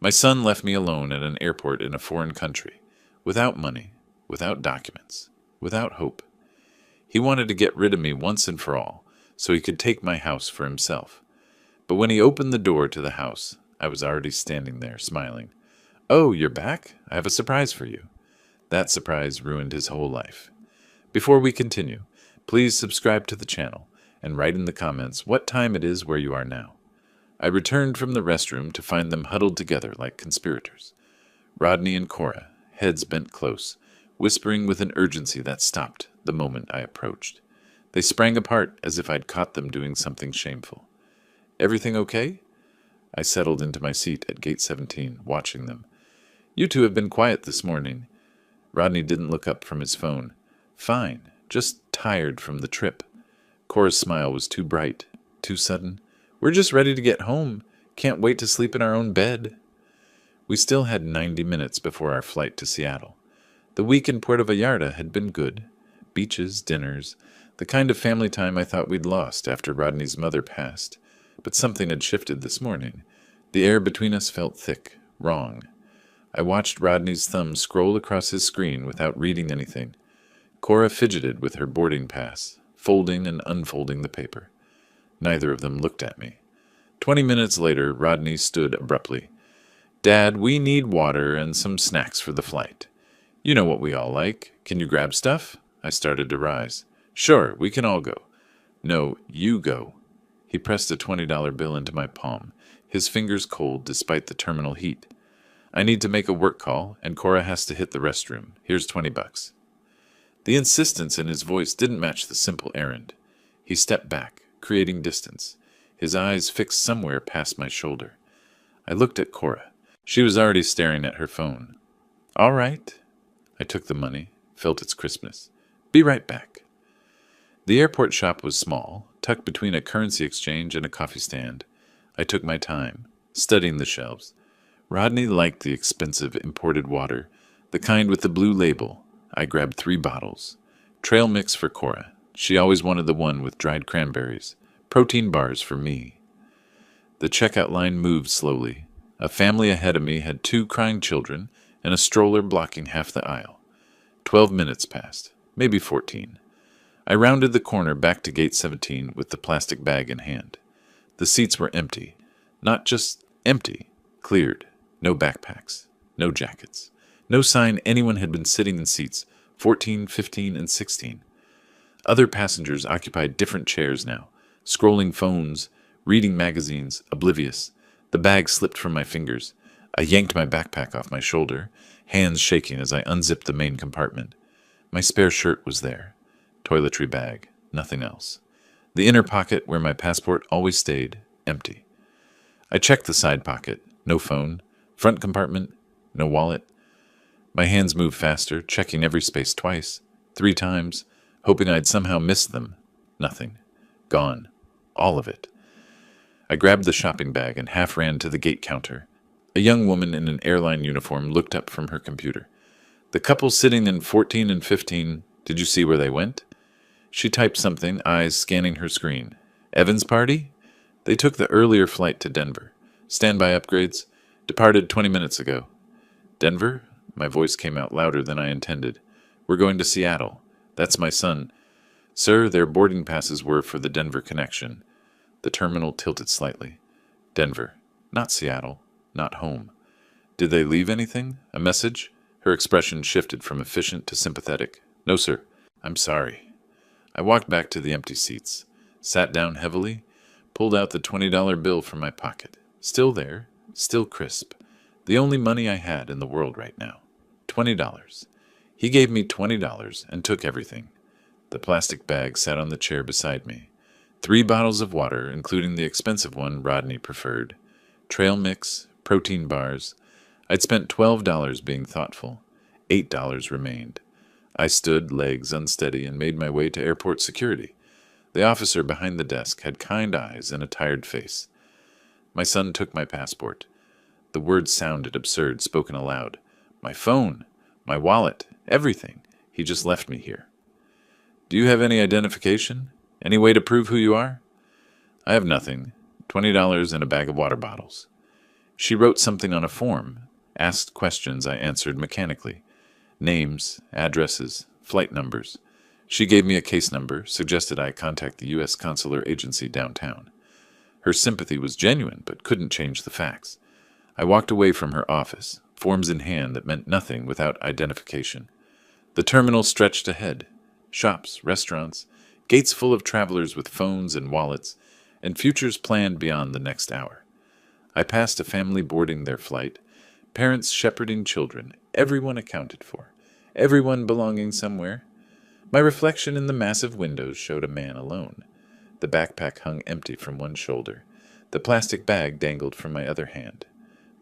My son left me alone at an airport in a foreign country, without money, without documents, without hope. He wanted to get rid of me once and for all, so he could take my house for himself. But when he opened the door to the house, I was already standing there, smiling. "Oh, you're back? I have a surprise for you." That surprise ruined his whole life. Before we continue, please subscribe to the channel and write in the comments what time it is where you are now. I returned from the restroom to find them huddled together like conspirators. Rodney and Cora, heads bent close, whispering with an urgency that stopped the moment I approached. They sprang apart as if I'd caught them doing something shameful. "Everything okay?" I settled into my seat at gate 17, watching them. "You two have been quiet this morning." Rodney didn't look up from his phone. "Fine, just tired from the trip." Cora's smile was too bright, too sudden. "We're just ready to get home. Can't wait to sleep in our own bed." We still had 90 minutes before our flight to Seattle. The week in Puerto Vallarta had been good. Beaches, dinners, the kind of family time I thought we'd lost after Rodney's mother passed. But something had shifted this morning. The air between us felt thick, wrong. I watched Rodney's thumb scroll across his screen without reading anything. Cora fidgeted with her boarding pass, folding and unfolding the paper. Neither of them looked at me. 20 minutes later, Rodney stood abruptly. "Dad, we need water and some snacks for the flight. You know what we all like. Can you grab stuff?" I started to rise. "Sure, we can all go." "No, you go." He pressed a $20 bill into my palm, his fingers cold despite the terminal heat. "I need to make a work call, and Cora has to hit the restroom. Here's $20. The insistence in his voice didn't match the simple errand. He stepped back, creating distance, his eyes fixed somewhere past my shoulder. I looked at Cora. She was already staring at her phone. "All right." I took the money, felt its crispness. "Be right back." The airport shop was small, tucked between a currency exchange and a coffee stand. I took my time, studying the shelves. Rodney liked the expensive imported water, the kind with the blue label. I grabbed 3 bottles. Trail mix for Cora. She always wanted the one with dried cranberries. Protein bars for me. The checkout line moved slowly. A family ahead of me had 2 crying children and a stroller blocking half the aisle. 12 minutes passed, maybe 14. I rounded the corner back to gate 17 with the plastic bag in hand. The seats were empty. Not just empty, cleared. No backpacks, no jackets. No sign anyone had been sitting in seats 14, 15, and 16. Other passengers occupied different chairs now, scrolling phones, reading magazines, oblivious. The bag slipped from my fingers. I yanked my backpack off my shoulder, hands shaking as I unzipped the main compartment. My spare shirt was there. Toiletry bag, nothing else. The inner pocket where my passport always stayed, empty. I checked the side pocket, no phone. Front compartment, no wallet. My hands moved faster, checking every space twice, 3 times, hoping I'd somehow missed them. Nothing. Gone. All of it. I grabbed the shopping bag and half ran to the gate counter. A young woman in an airline uniform looked up from her computer. "The couple sitting in 14 and 15, did you see where they went?" She typed something, eyes scanning her screen. "Evan's party? They took the earlier flight to Denver. Standby upgrades. Departed 20 minutes ago." "Denver?" My voice came out louder than I intended. "We're going to Seattle. That's my son." "Sir, their boarding passes were for the Denver connection." The terminal tilted slightly. "Denver. Not Seattle. Not home." "Did they leave anything? A message?" Her expression shifted from efficient to sympathetic. "No, sir." "I'm sorry." I walked back to the empty seats, sat down heavily, pulled out the $20 bill from my pocket. Still there, still crisp. The only money I had in the world right now. $20. He gave me $20 and took everything. The plastic bag sat on the chair beside me. 3 bottles of water, including the expensive one Rodney preferred. Trail mix, protein bars. I'd spent $12 being thoughtful. $8 remained. I stood, legs unsteady, and made my way to airport security. The officer behind the desk had kind eyes and a tired face. My son took my passport. The words sounded absurd, spoken aloud. My phone, my wallet, everything. He just left me here. "Do you have any identification? Any way to prove who you are?" "I have nothing. $20 and a bag of water bottles." She wrote something on a form, asked questions I answered mechanically. Names, addresses, flight numbers. She gave me a case number, suggested I contact the U.S. Consular Agency downtown. Her sympathy was genuine, but couldn't change the facts. I walked away from her office, forms in hand that meant nothing without identification. The terminal stretched ahead. Shops, restaurants, gates full of travelers with phones and wallets, and futures planned beyond the next hour. I passed a family boarding their flight, parents shepherding children, everyone accounted for, everyone belonging somewhere. My reflection in the massive windows showed a man alone. The backpack hung empty from one shoulder. The plastic bag dangled from my other hand.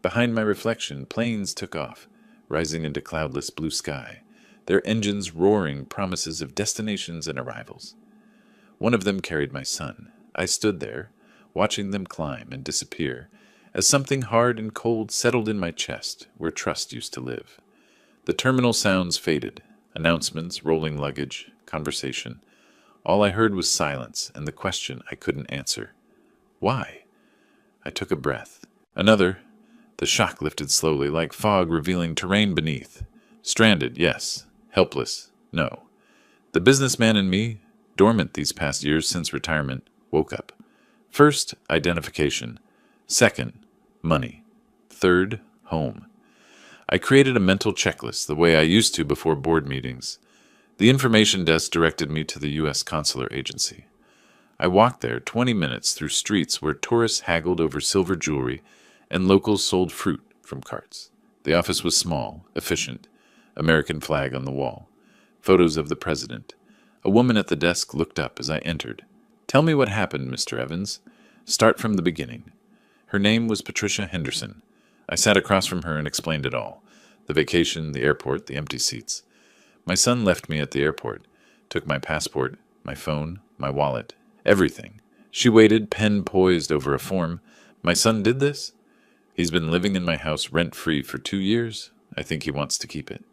Behind my reflection, planes took off, rising into cloudless blue sky, their engines roaring promises of destinations and arrivals. One of them carried my son. I stood there, watching them climb and disappear, as something hard and cold settled in my chest, where trust used to live. The terminal sounds faded, announcements, rolling luggage, conversation. All I heard was silence and the question I couldn't answer. Why? I took a breath. Another. The shock lifted slowly, like fog revealing terrain beneath. Stranded, yes. Helpless, no. The businessman in me, dormant these past years since retirement, woke up. First, identification. Second, money. Third, home. I created a mental checklist the way I used to before board meetings. The information desk directed me to the U.S. Consular Agency. I walked there 20 minutes through streets where tourists haggled over silver jewelry and locals sold fruit from carts. The office was small, efficient, American flag on the wall, photos of the president. A woman at the desk looked up as I entered. "Tell me what happened, Mr. Evans. Start from the beginning." Her name was Patricia Henderson. I sat across from her and explained it all. The vacation, the airport, the empty seats. My son left me at the airport, took my passport, my phone, my wallet, everything. She waited, pen poised over a form. My son did this? He's been living in my house rent-free for 2 years. I think he wants to keep it.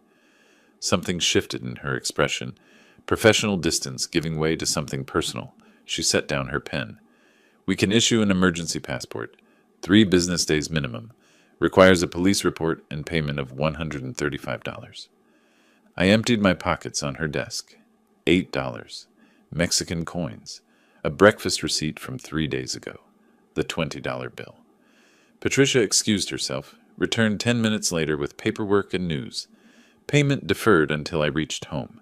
Something shifted in her expression. Professional distance giving way to something personal. She set down her pen. "We can issue an emergency passport. 3 business days minimum. Requires a police report and payment of $135. I emptied my pockets on her desk. $8. Mexican coins. A breakfast receipt from 3 days ago. The $20 bill. Patricia excused herself, returned 10 minutes later with paperwork and news. Payment deferred until I reached home.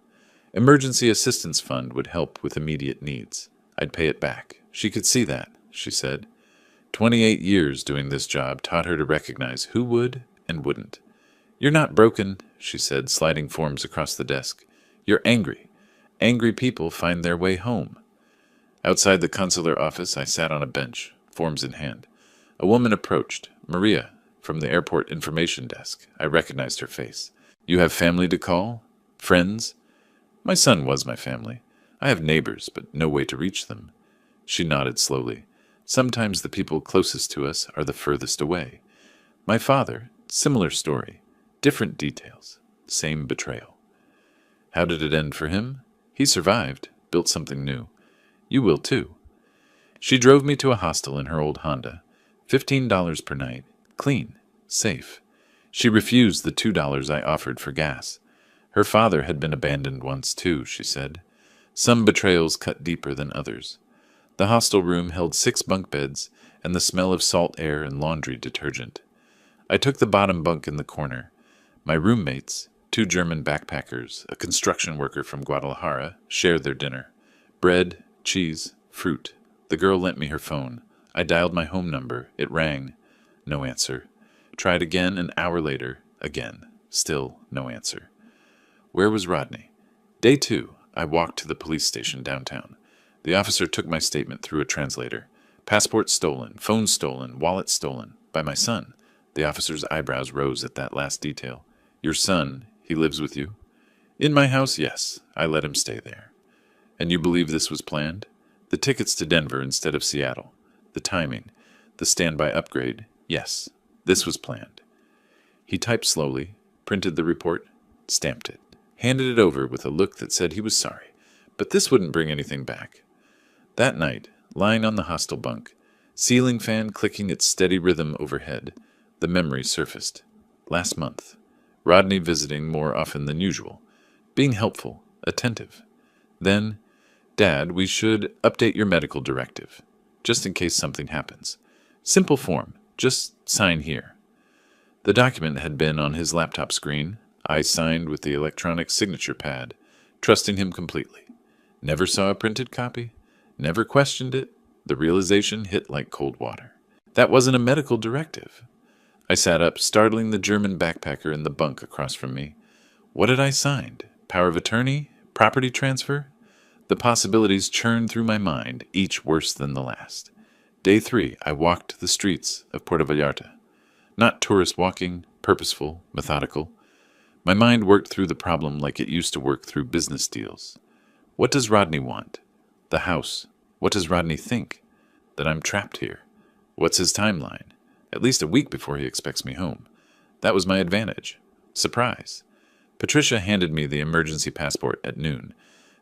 Emergency assistance fund would help with immediate needs. I'd pay it back. She could see that, she said. 28 years doing this job taught her to recognize who would and wouldn't. "You're not broken," she said, sliding forms across the desk. "You're angry. Angry people find their way home." Outside the consular office, I sat on a bench, forms in hand. A woman approached. Maria, from the airport information desk. I recognized her face. "You have family to call? Friends?" My son was my family. I have neighbors, but no way to reach them. She nodded slowly. Sometimes the people closest to us are the furthest away. My father, similar story. Different details. Same betrayal. How did it end for him? He survived, built something new. You will too. She drove me to a hostel in her old Honda. $15 per night. Clean. Safe. She refused the $2 I offered for gas. Her father had been abandoned once too, she said. Some betrayals cut deeper than others. The hostel room held 6 bunk beds and the smell of salt air and laundry detergent. I took the bottom bunk in the corner. My roommates, 2 German backpackers, a construction worker from Guadalajara, shared their dinner. Bread, cheese, fruit. The girl lent me her phone. I dialed my home number. It rang. No answer. Tried again an hour later. Again. Still no answer. Where was Rodney? Day 2. I walked to the police station downtown. The officer took my statement through a translator. Passport stolen, phone stolen, wallet stolen. By my son. The officer's eyebrows rose at that last detail. Your son, he lives with you? In my house, yes. I let him stay there. And you believe this was planned? The tickets to Denver instead of Seattle. The timing. The standby upgrade. Yes. This was planned. He typed slowly, printed the report, stamped it, handed it over with a look that said he was sorry, but this wouldn't bring anything back. That night, lying on the hostel bunk, ceiling fan clicking its steady rhythm overhead, The memory surfaced. Last month. Rodney visiting more often than usual. Being helpful, attentive. Then, Dad, we should update your medical directive, just in case something happens. Simple form, just sign here. The document had been on his laptop screen. I signed with the electronic signature pad, trusting him completely. Never saw a printed copy, never questioned it. The realization hit like cold water. That wasn't a medical directive. I sat up, startling the German backpacker in the bunk across from me. What had I signed? Power of attorney? Property transfer? The possibilities churned through my mind, each worse than the last. Day 3, I walked the streets of Puerto Vallarta. Not tourist walking, purposeful, methodical. My mind worked through the problem like it used to work through business deals. What does Rodney want? The house. What does Rodney think? That I'm trapped here. What's his timeline? At least a week before he expects me home. That was my advantage. Surprise. Patricia handed me the emergency passport at noon.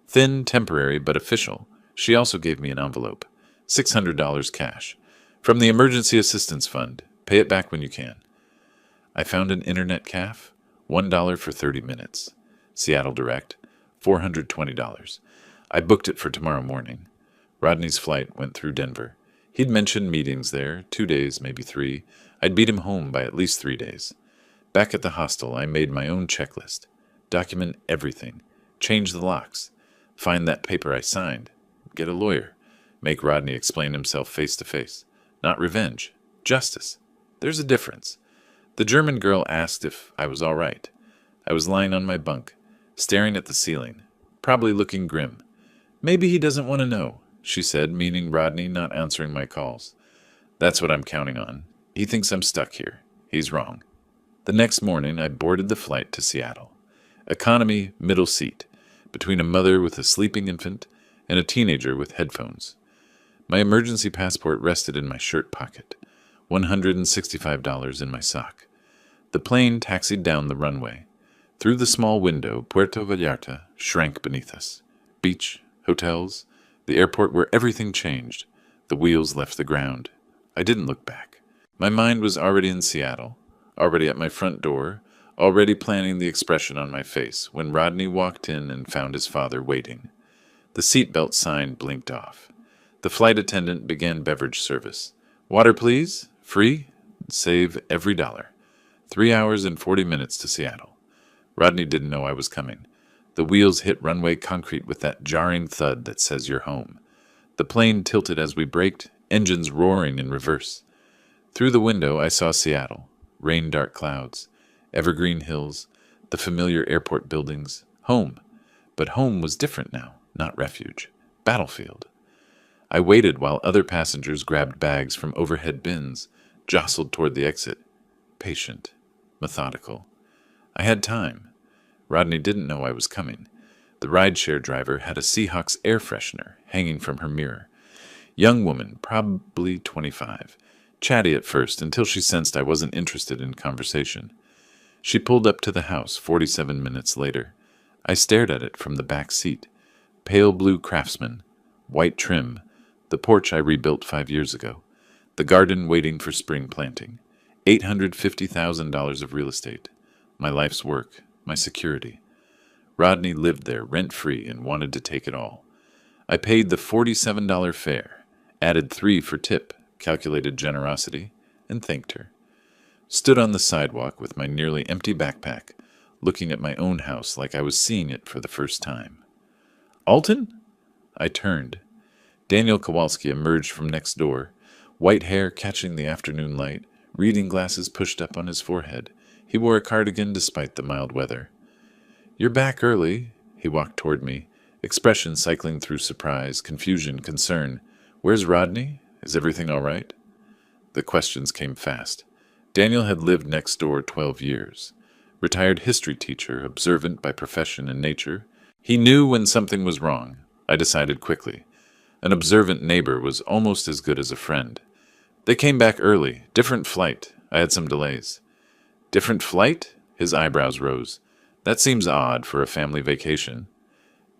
Thin, temporary, but official. She also gave me an envelope. $600 cash. From the Emergency Assistance Fund. Pay it back when you can. I found an internet cafe. $1 for 30 minutes. Seattle Direct. $420. I booked it for tomorrow morning. Rodney's flight went through Denver. He'd mentioned meetings there, 2 days, maybe 3. I'd beat him home by at least 3 days. Back at the hostel, I made my own checklist. Document everything. Change the locks. Find that paper I signed. Get a lawyer. Make Rodney explain himself face to face. Not revenge. Justice. There's a difference. The German girl asked if I was all right. I was lying on my bunk, staring at the ceiling, probably looking grim. Maybe he doesn't want to know, she said, meaning Rodney not answering my calls. That's what I'm counting on. He thinks I'm stuck here. He's wrong. The next morning, I boarded the flight to Seattle. Economy, middle seat, between a mother with a sleeping infant and a teenager with headphones. My emergency passport rested in my shirt pocket, $165 in my sock. The plane taxied down the runway. Through the small window, Puerto Vallarta shrank beneath us. Beach, hotels, the airport where everything changed. The wheels left the ground. I didn't look back. My mind was already in Seattle, already at my front door, already planning the expression on my face when Rodney walked in and found his father waiting. The seatbelt sign blinked off. The flight attendant began beverage service. Water, please? Free? Save every dollar. 3 hours and 40 minutes to Seattle. Rodney didn't know I was coming. The wheels hit runway concrete with that jarring thud that says you're home. The plane tilted as we braked, engines roaring in reverse. Through the window I saw Seattle, rain-dark clouds, evergreen hills, the familiar airport buildings, home. But home was different now, not refuge. Battlefield. I waited while other passengers grabbed bags from overhead bins, jostled toward the exit. Patient, methodical. I had time. Rodney didn't know I was coming. The rideshare driver had a Seahawks air freshener hanging from her mirror. Young woman, probably 25. Chatty at first until she sensed I wasn't interested in conversation. She pulled up to the house 47 minutes later. I stared at it from the back seat. Pale blue Craftsman, white trim, the porch I rebuilt 5 years ago, the garden waiting for spring planting, $850,000 of real estate, my life's work, my security. Rodney lived there rent-free and wanted to take it all. I paid the $47 fare, added $3 for tip, calculated generosity, and thanked her. Stood on the sidewalk with my nearly empty backpack, looking at my own house like I was seeing it for the first time. Alton? I turned. Daniel Kowalski emerged from next door, white hair catching the afternoon light, reading glasses pushed up on his forehead. He wore a cardigan despite the mild weather. You're back early. He walked toward me, expression cycling through surprise, confusion, concern. Where's Rodney? Is everything all right? The questions came fast. Daniel had lived next door 12 years. Retired history teacher, observant by profession and nature. He knew when something was wrong. I decided quickly. An observant neighbor was almost as good as a friend. They came back early. Different flight. I had some delays. Different flight? His eyebrows rose. That seems odd for a family vacation.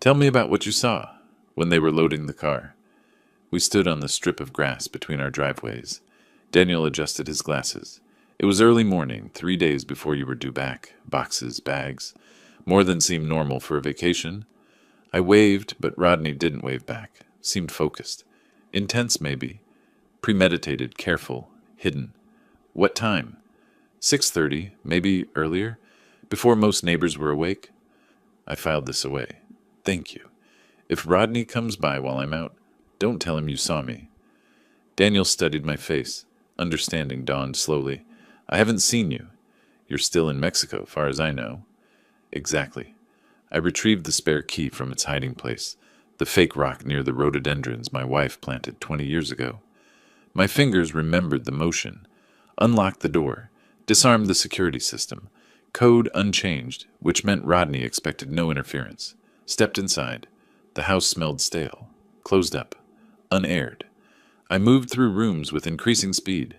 Tell me about what you saw when they were loading the car. We stood on the strip of grass between our driveways. Daniel adjusted his glasses. It was early morning, 3 days before you were due back. Boxes, bags. More than seemed normal for a vacation. I waved, but Rodney didn't wave back. Seemed focused. Intense, maybe. Premeditated, careful, hidden. What time? 6:30, maybe earlier? Before most neighbors were awake? I filed this away. Thank you. If Rodney comes by while I'm out, don't tell him you saw me. Daniel studied my face. Understanding dawned slowly. I haven't seen you. You're still in Mexico, far as I know. Exactly. I retrieved the spare key from its hiding place, the fake rock near the rhododendrons my wife planted 20 years ago. My fingers remembered the motion. Unlocked the door. Disarmed the security system. Code unchanged, which meant Rodney expected no interference. Stepped inside. The house smelled stale. Closed up. Unaired. I moved through rooms with increasing speed.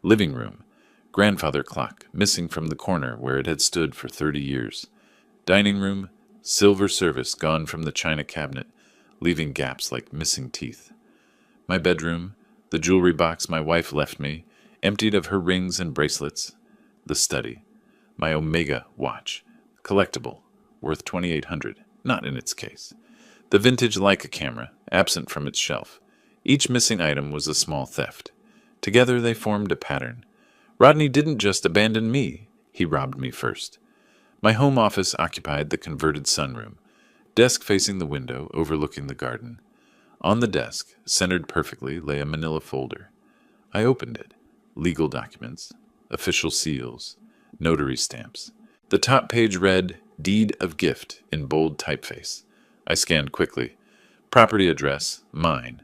Living room. Grandfather clock, missing from the corner where it had stood for 30 years. Dining room. Silver service gone from the china cabinet, leaving gaps like missing teeth. My bedroom. The jewelry box my wife left me, emptied of her rings and bracelets. The study. My Omega watch. Collectible. Worth $2,800. Not in its case. The vintage Leica camera, absent from its shelf. Each missing item was a small theft. Together they formed a pattern. Rodney didn't just abandon me. He robbed me first. My home office occupied the converted sunroom. Desk facing the window, overlooking the garden. On the desk, centered perfectly, lay a manila folder. I opened it. Legal documents. Official seals. Notary stamps. The top page read, Deed of Gift, in bold typeface. I scanned quickly. Property address, mine.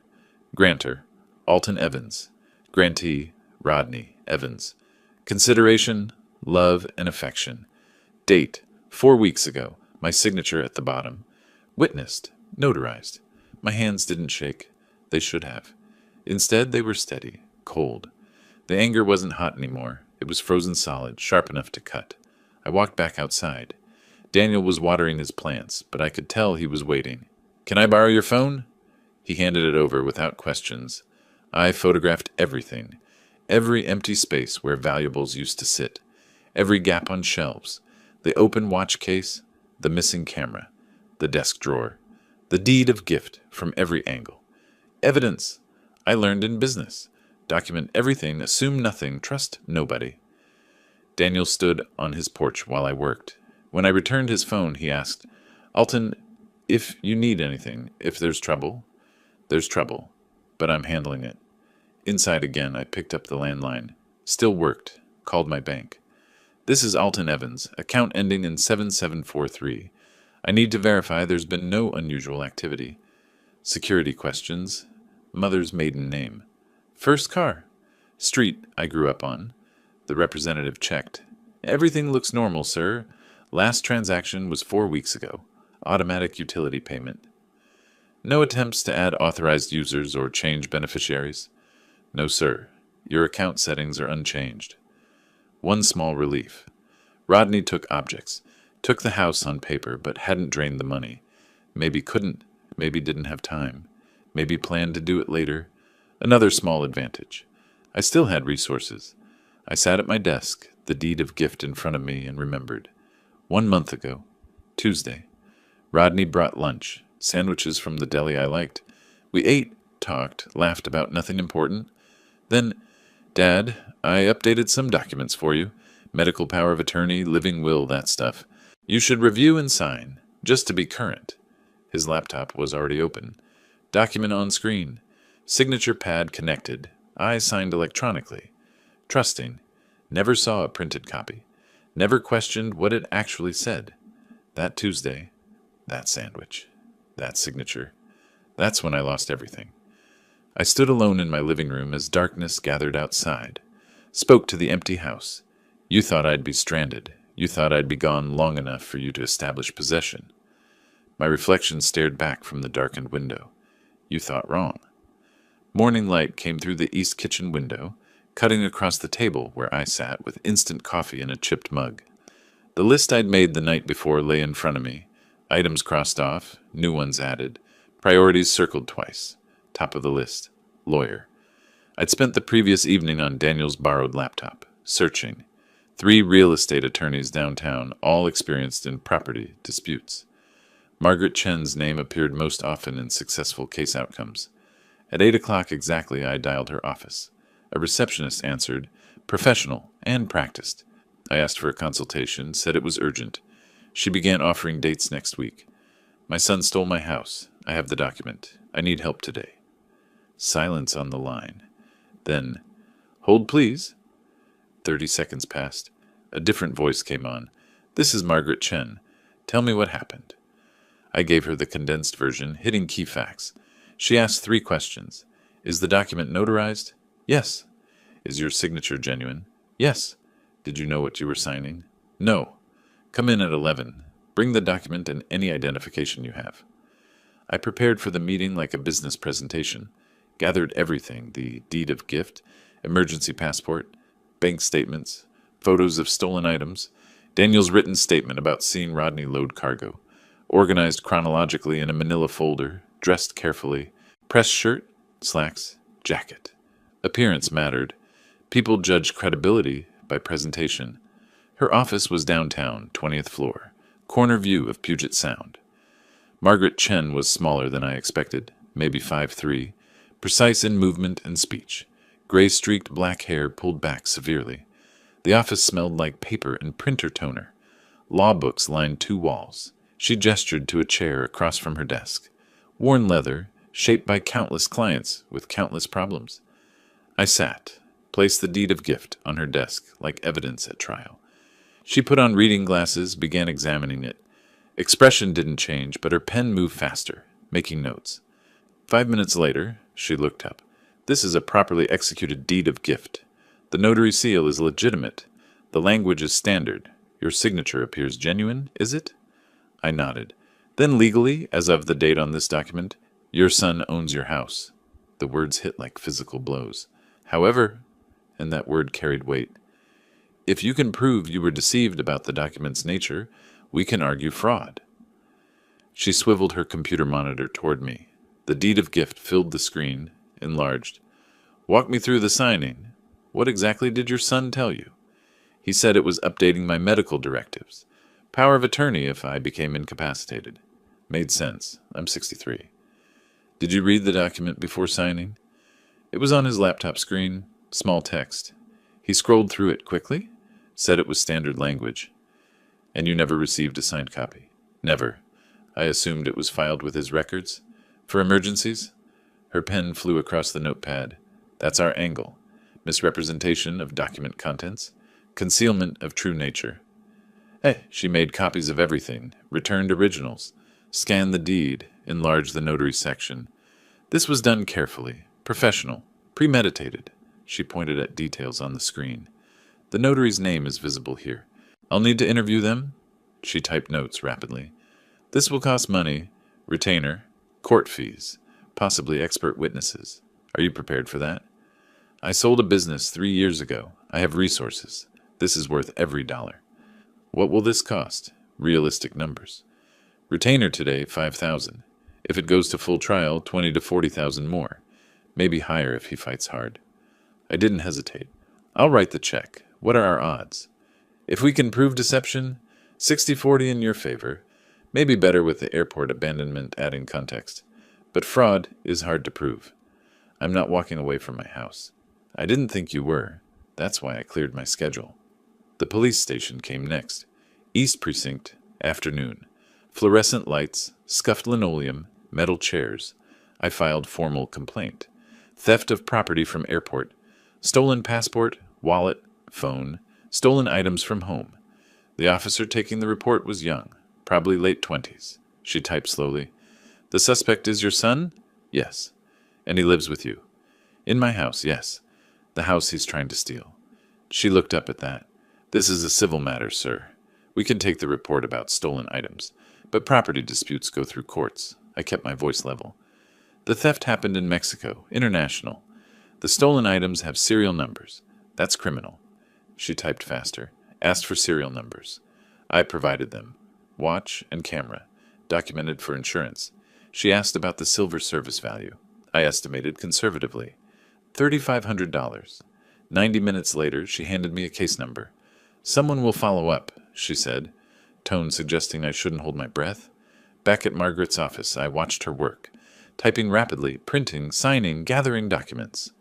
Grantor, Alton Evans. Grantee, Rodney Evans. Consideration, love and affection. Date, 4 weeks ago. My signature at the bottom. Witnessed, notarized. My hands didn't shake. They should have. Instead, they were steady, cold. The anger wasn't hot anymore. It was frozen solid, sharp enough to cut. I walked back outside. Daniel was watering his plants, but I could tell he was waiting. Can I borrow your phone? He handed it over without questions. I photographed everything. Every empty space where valuables used to sit. Every gap on shelves. The open watch case. The missing camera. The desk drawer. The deed of gift from every angle. Evidence. I learned in business. Document everything, assume nothing, trust nobody. Daniel stood on his porch while I worked. When I returned his phone, he asked, Alton, if you need anything, if there's trouble. There's trouble, but I'm handling it. Inside again, I picked up the landline. Still worked. Called my bank. This is Alton Evans, account ending in 7743. I need to verify there's been no unusual activity. Security questions. Mother's maiden name. First car. Street I grew up on. The representative checked. Everything looks normal, sir. Last transaction was 4 weeks ago. Automatic utility payment. No attempts to add authorized users or change beneficiaries? No, sir. Your account settings are unchanged. One small relief. Rodney took objects. Took the house on paper, but hadn't drained the money. Maybe couldn't. Maybe didn't have time. Maybe planned to do it later. Another small advantage. I still had resources. I sat at my desk, the deed of gift in front of me, and remembered. 1 month ago. Tuesday. Rodney brought lunch. Sandwiches from the deli I liked. We ate, talked, laughed about nothing important. Then, Dad, I updated some documents for you. Medical power of attorney, living will, that stuff. You should review and sign, just to be current. His laptop was already open. Document on screen. Signature pad connected. I signed electronically. Trusting. Never saw a printed copy. Never questioned what it actually said. That Tuesday. That sandwich. That signature. That's when I lost everything. I stood alone in my living room as darkness gathered outside. Spoke to the empty house. You thought I'd be stranded. You thought I'd be gone long enough for you to establish possession. My reflection stared back from the darkened window. You thought wrong. Morning light came through the east kitchen window, cutting across the table where I sat with instant coffee in a chipped mug. The list I'd made the night before lay in front of me. Items crossed off, new ones added, priorities circled twice. Top of the list. Lawyer. I'd spent the previous evening on Daniel's borrowed laptop. Searching. 3 real estate attorneys downtown, all experienced in property disputes. Margaret Chen's name appeared most often in successful case outcomes. At 8 o'clock exactly, I dialed her office. A receptionist answered, professional and practiced. I asked for a consultation, said it was urgent. She began offering dates next week. My son stole my house. I have the document. I need help today. Silence on the line. Then, hold please. 30 seconds passed. A different voice came on. This is Margaret Chen. Tell me what happened. I gave her the condensed version, hitting key facts. She asked 3 questions. Is the document notarized? Yes. Is your signature genuine? Yes. Did you know what you were signing? No. Come in at 11. Bring the document and any identification you have. I prepared for the meeting like a business presentation. Gathered everything, the deed of gift, emergency passport, bank statements, photos of stolen items, Daniel's written statement about seeing Rodney load cargo, organized chronologically in a manila folder, dressed carefully, pressed shirt, slacks, jacket. Appearance mattered. People judged credibility by presentation. Her office was downtown, 20th floor, corner view of Puget Sound. Margaret Chen was smaller than I expected, maybe 5'3", precise in movement and speech, gray-streaked black hair pulled back severely. The office smelled like paper and printer toner. Law books lined 2 walls. She gestured to a chair across from her desk. Worn leather, shaped by countless clients with countless problems. I sat, placed the deed of gift on her desk like evidence at trial. She put on reading glasses, began examining it. Expression didn't change, but her pen moved faster, making notes. 5 minutes later, she looked up. This is a properly executed deed of gift. The notary seal is legitimate. The language is standard. Your signature appears genuine, is it? I nodded. Then legally, as of the date on this document, your son owns your house. The words hit like physical blows. However, and that word carried weight, if you can prove you were deceived about the document's nature, we can argue fraud. She swiveled her computer monitor toward me. The deed of gift filled the screen, enlarged. Walk me through the signing. What exactly did your son tell you? He said it was updating my medical directives. Power of attorney if I became incapacitated. Made sense. I'm 63. Did you read the document before signing? It was on his laptop screen, small text. He scrolled through it quickly, said it was standard language. And you never received a signed copy? Never. I assumed it was filed with his records. For emergencies? Her pen flew across the notepad. That's our angle. Misrepresentation of document contents. Concealment of true nature. She made copies of everything, returned originals, scanned the deed, enlarged the notary section. This was done carefully, professional, premeditated. She pointed at details on the screen. The notary's name is visible here. I'll need to interview them. She typed notes rapidly. This will cost money, retainer, court fees, possibly expert witnesses. Are you prepared for that? I sold a business 3 years ago. I have resources. This is worth every dollar. What will this cost? Realistic numbers. Retainer today, $5,000. If it goes to full trial, $20,000 to $40,000 more. Maybe higher if he fights hard. I didn't hesitate. I'll write the check. What are our odds? If we can prove deception, 60-40 in your favor. Maybe better with the airport abandonment adding context. But fraud is hard to prove. I'm not walking away from my house. I didn't think you were. That's why I cleared my schedule. The police station came next. East Precinct, afternoon. Fluorescent lights, scuffed linoleum, metal chairs. I filed formal complaint. Theft of property from airport. Stolen passport, wallet, phone. Stolen items from home. The officer taking the report was young, probably late 20s. She typed slowly. The suspect is your son? Yes. And he lives with you? In my house, yes. The house he's trying to steal. She looked up at that. This is a civil matter, sir. We can take the report about stolen items, but property disputes go through courts. I kept my voice level. The theft happened in Mexico, international. The stolen items have serial numbers. That's criminal. She typed faster, asked for serial numbers. I provided them. Watch and camera, documented for insurance. She asked about the silver service value. I estimated conservatively. $3,500. 90 minutes later, she handed me a case number. "Someone will follow up," she said, tone suggesting I shouldn't hold my breath. Back at Margaret's office, I watched her work, typing rapidly, printing, signing, gathering documents.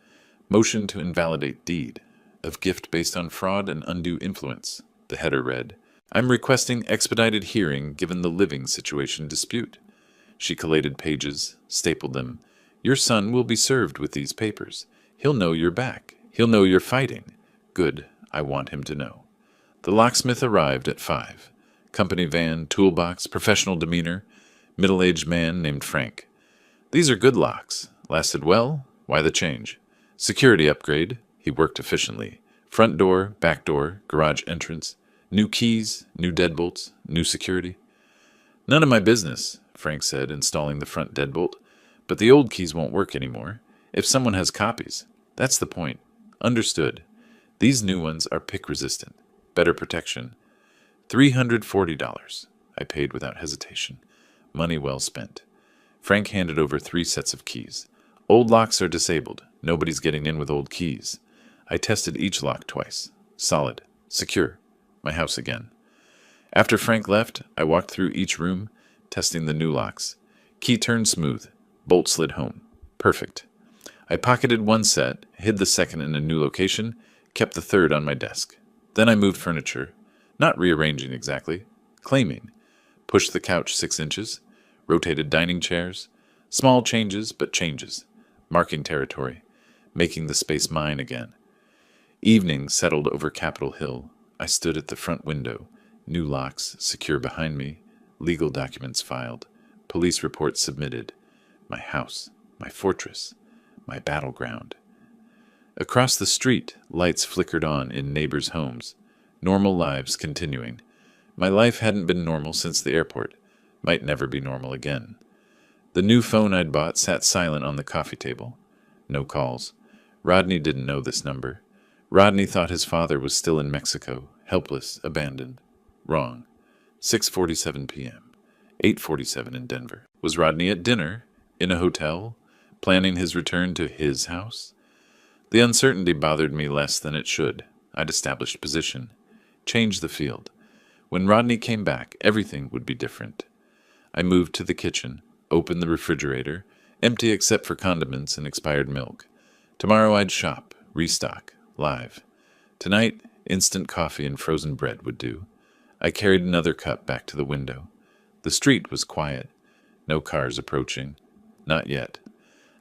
Motion to invalidate deed of gift based on fraud and undue influence, the header read. "I'm requesting expedited hearing given the living situation dispute." She collated pages, stapled them. "Your son will be served with these papers. He'll know you're back. He'll know you're fighting. Good, I want him to know." The locksmith arrived at 5. Company van, toolbox, professional demeanor, middle-aged man named Frank. "These are good locks. Lasted well? Why the change?" "Security upgrade." He worked efficiently. "Front door, back door, garage entrance. New keys, new deadbolts, new security." "None of my business," Frank said, installing the front deadbolt. "But the old keys won't work anymore. If someone has copies. That's the point." "Understood. These new ones are pick-resistant. Better protection." $340. I paid without hesitation. Money well spent. Frank handed over 3 sets of keys. "Old locks are disabled. Nobody's getting in with old keys." I tested each lock twice. Solid. Secure. My house again. After Frank left, I walked through each room, testing the new locks. Key turned smooth. Bolt slid home. Perfect. I pocketed 1 set, hid the second in a new location, kept the third on my desk. Then I moved furniture. Not rearranging exactly. Claiming. Pushed the couch 6 inches. Rotated dining chairs. Small changes, but changes. Marking territory. Making the space mine again. Evening settled over Capitol Hill. I stood at the front window. New locks secure behind me. Legal documents filed. Police reports submitted. My house. My fortress. My battleground. Across the street, lights flickered on in neighbors' homes. Normal lives continuing. My life hadn't been normal since the airport. Might never be normal again. The new phone I'd bought sat silent on the coffee table. No calls. Rodney didn't know this number. Rodney thought his father was still in Mexico, helpless, abandoned. Wrong. 6:47 p.m. 8:47 in Denver. Was Rodney at dinner? In a hotel? Planning his return to his house? The uncertainty bothered me less than it should. I'd established position. Changed the field. When Rodney came back, everything would be different. I moved to the kitchen, opened the refrigerator, empty except for condiments and expired milk. Tomorrow I'd shop, restock, live. Tonight, instant coffee and frozen bread would do. I carried another cup back to the window. The street was quiet. No cars approaching. Not yet.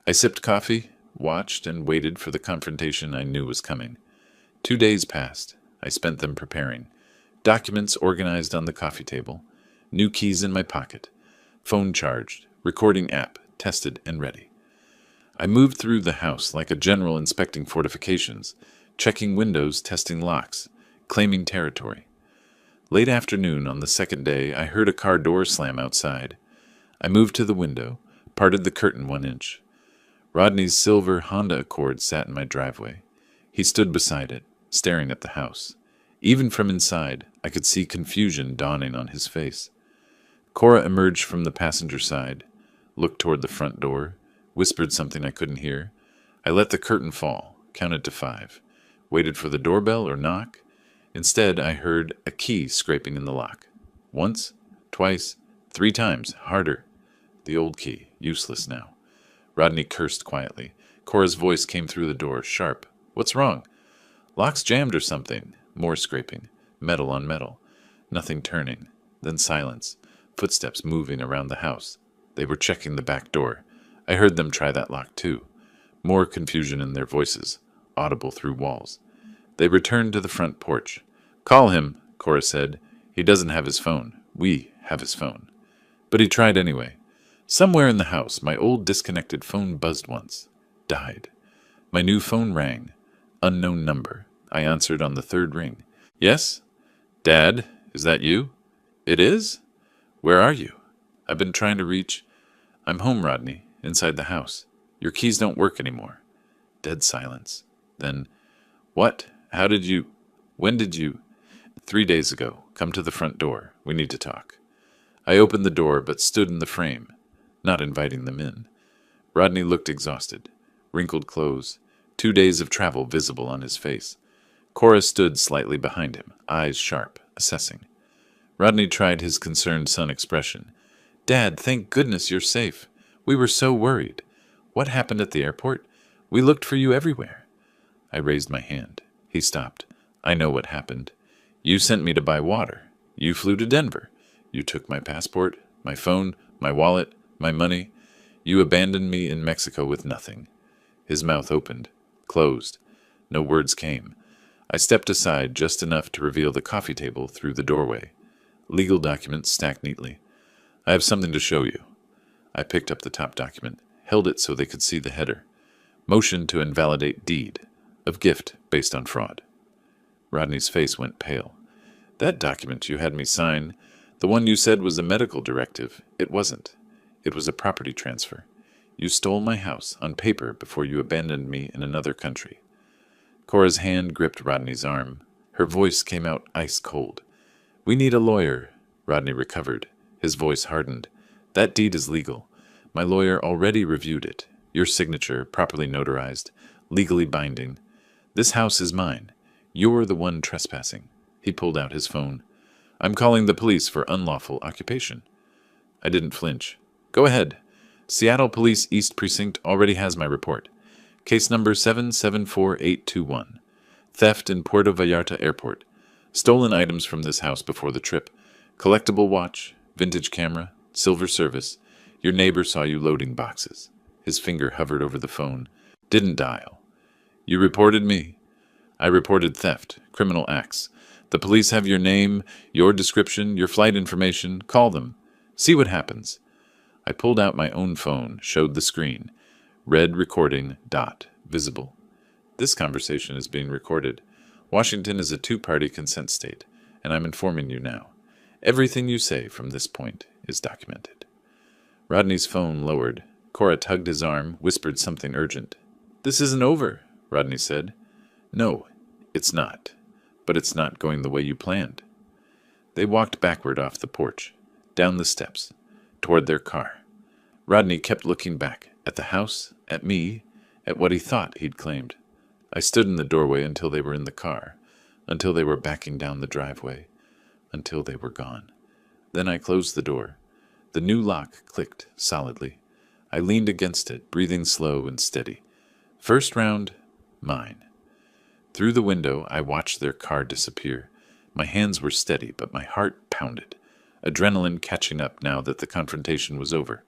I sipped coffee, watched, and waited for the confrontation I knew was coming. 2 days passed. I spent them preparing. Documents organized on the coffee table. New keys in my pocket. Phone charged. Recording app tested and ready. I moved through the house like a general inspecting fortifications, checking windows, testing locks, claiming territory. Late afternoon on the second day, I heard a car door slam outside. I moved to the window, parted the curtain 1 inch. Rodney's silver Honda Accord sat in my driveway. He stood beside it, staring at the house. Even from inside, I could see confusion dawning on his face. Cora emerged from the passenger side, looked toward the front door, whispered something I couldn't hear. I let the curtain fall, counted to 5, waited for the doorbell or knock. Instead, I heard a key scraping in the lock. Once, twice, 3 times, harder. The old key, useless now. Rodney cursed quietly. Cora's voice came through the door, sharp. "What's wrong?" "Lock's jammed or something." More scraping. Metal on metal. Nothing turning. Then silence. Footsteps moving around the house. They were checking the back door. I heard them try that lock too. More confusion in their voices, audible through walls. They returned to the front porch. "Call him," Cora said. "He doesn't have his phone. We have his phone." But he tried anyway. Somewhere in the house, my old disconnected phone buzzed once. Died. My new phone rang. Unknown number. I answered on the 3rd ring. "Yes? Dad, is that you?" "It is? Where are you?" "I've been trying to reach—" "I'm home, Rodney, inside the house. Your keys don't work anymore." Dead silence. Then, "What? How did you— When did you—" "3 days ago. Come to the front door. We need to talk." I opened the door, but stood in the frame, not inviting them in. Rodney looked exhausted. Wrinkled clothes, 2 days of travel visible on his face. Cora stood slightly behind him, eyes sharp, assessing. Rodney tried his concerned son expression. "Dad, thank goodness you're safe. We were so worried. What happened at the airport? We looked for you everywhere." I raised my hand. He stopped. "I know what happened. You sent me to buy water. You flew to Denver. You took my passport, my phone, my wallet, my money. You abandoned me in Mexico with nothing." His mouth opened, closed. No words came. I stepped aside just enough to reveal the coffee table through the doorway. Legal documents stacked neatly. "I have something to show you." I picked up the top document, held it so they could see the header. "Motion to invalidate deed of gift based on fraud." Rodney's face went pale. "That document you had me sign, the one you said was a medical directive, it wasn't. It was a property transfer. You stole my house on paper before you abandoned me in another country." Cora's hand gripped Rodney's arm. Her voice came out ice cold. "We need a lawyer." Rodney recovered. His voice hardened. "That deed is legal. My lawyer already reviewed it. Your signature, properly notarized, legally binding. This house is mine. You're the one trespassing." He pulled out his phone. "I'm calling the police for unlawful occupation." I didn't flinch. "Go ahead. Seattle Police East Precinct already has my report. Case number 774821. Theft in Puerto Vallarta Airport. Stolen items from this house before the trip. Collectible watch, vintage camera, silver service. Your neighbor saw you loading boxes." His finger hovered over the phone. "Didn't dial." "You reported me." "I reported theft, criminal acts. The police have your name, your description, your flight information. Call them. See what happens." I pulled out my own phone, showed the screen. Red recording dot visible. "This conversation is being recorded. Washington is a two-party consent state, and I'm informing you now. Everything you say from this point is documented." Rodney's phone lowered. Cora tugged his arm, whispered something urgent. "This isn't over," Rodney said. "No, it's not. But it's not going the way you planned." They walked backward off the porch, down the steps, toward their car. Rodney kept looking back, at the house, at me, at what he thought he'd claimed. I stood in the doorway until they were in the car, until they were backing down the driveway, until they were gone. Then I closed the door. The new lock clicked solidly. I leaned against it, breathing slow and steady. First round, mine. Through the window, I watched their car disappear. My hands were steady, but my heart pounded, adrenaline catching up now that the confrontation was over.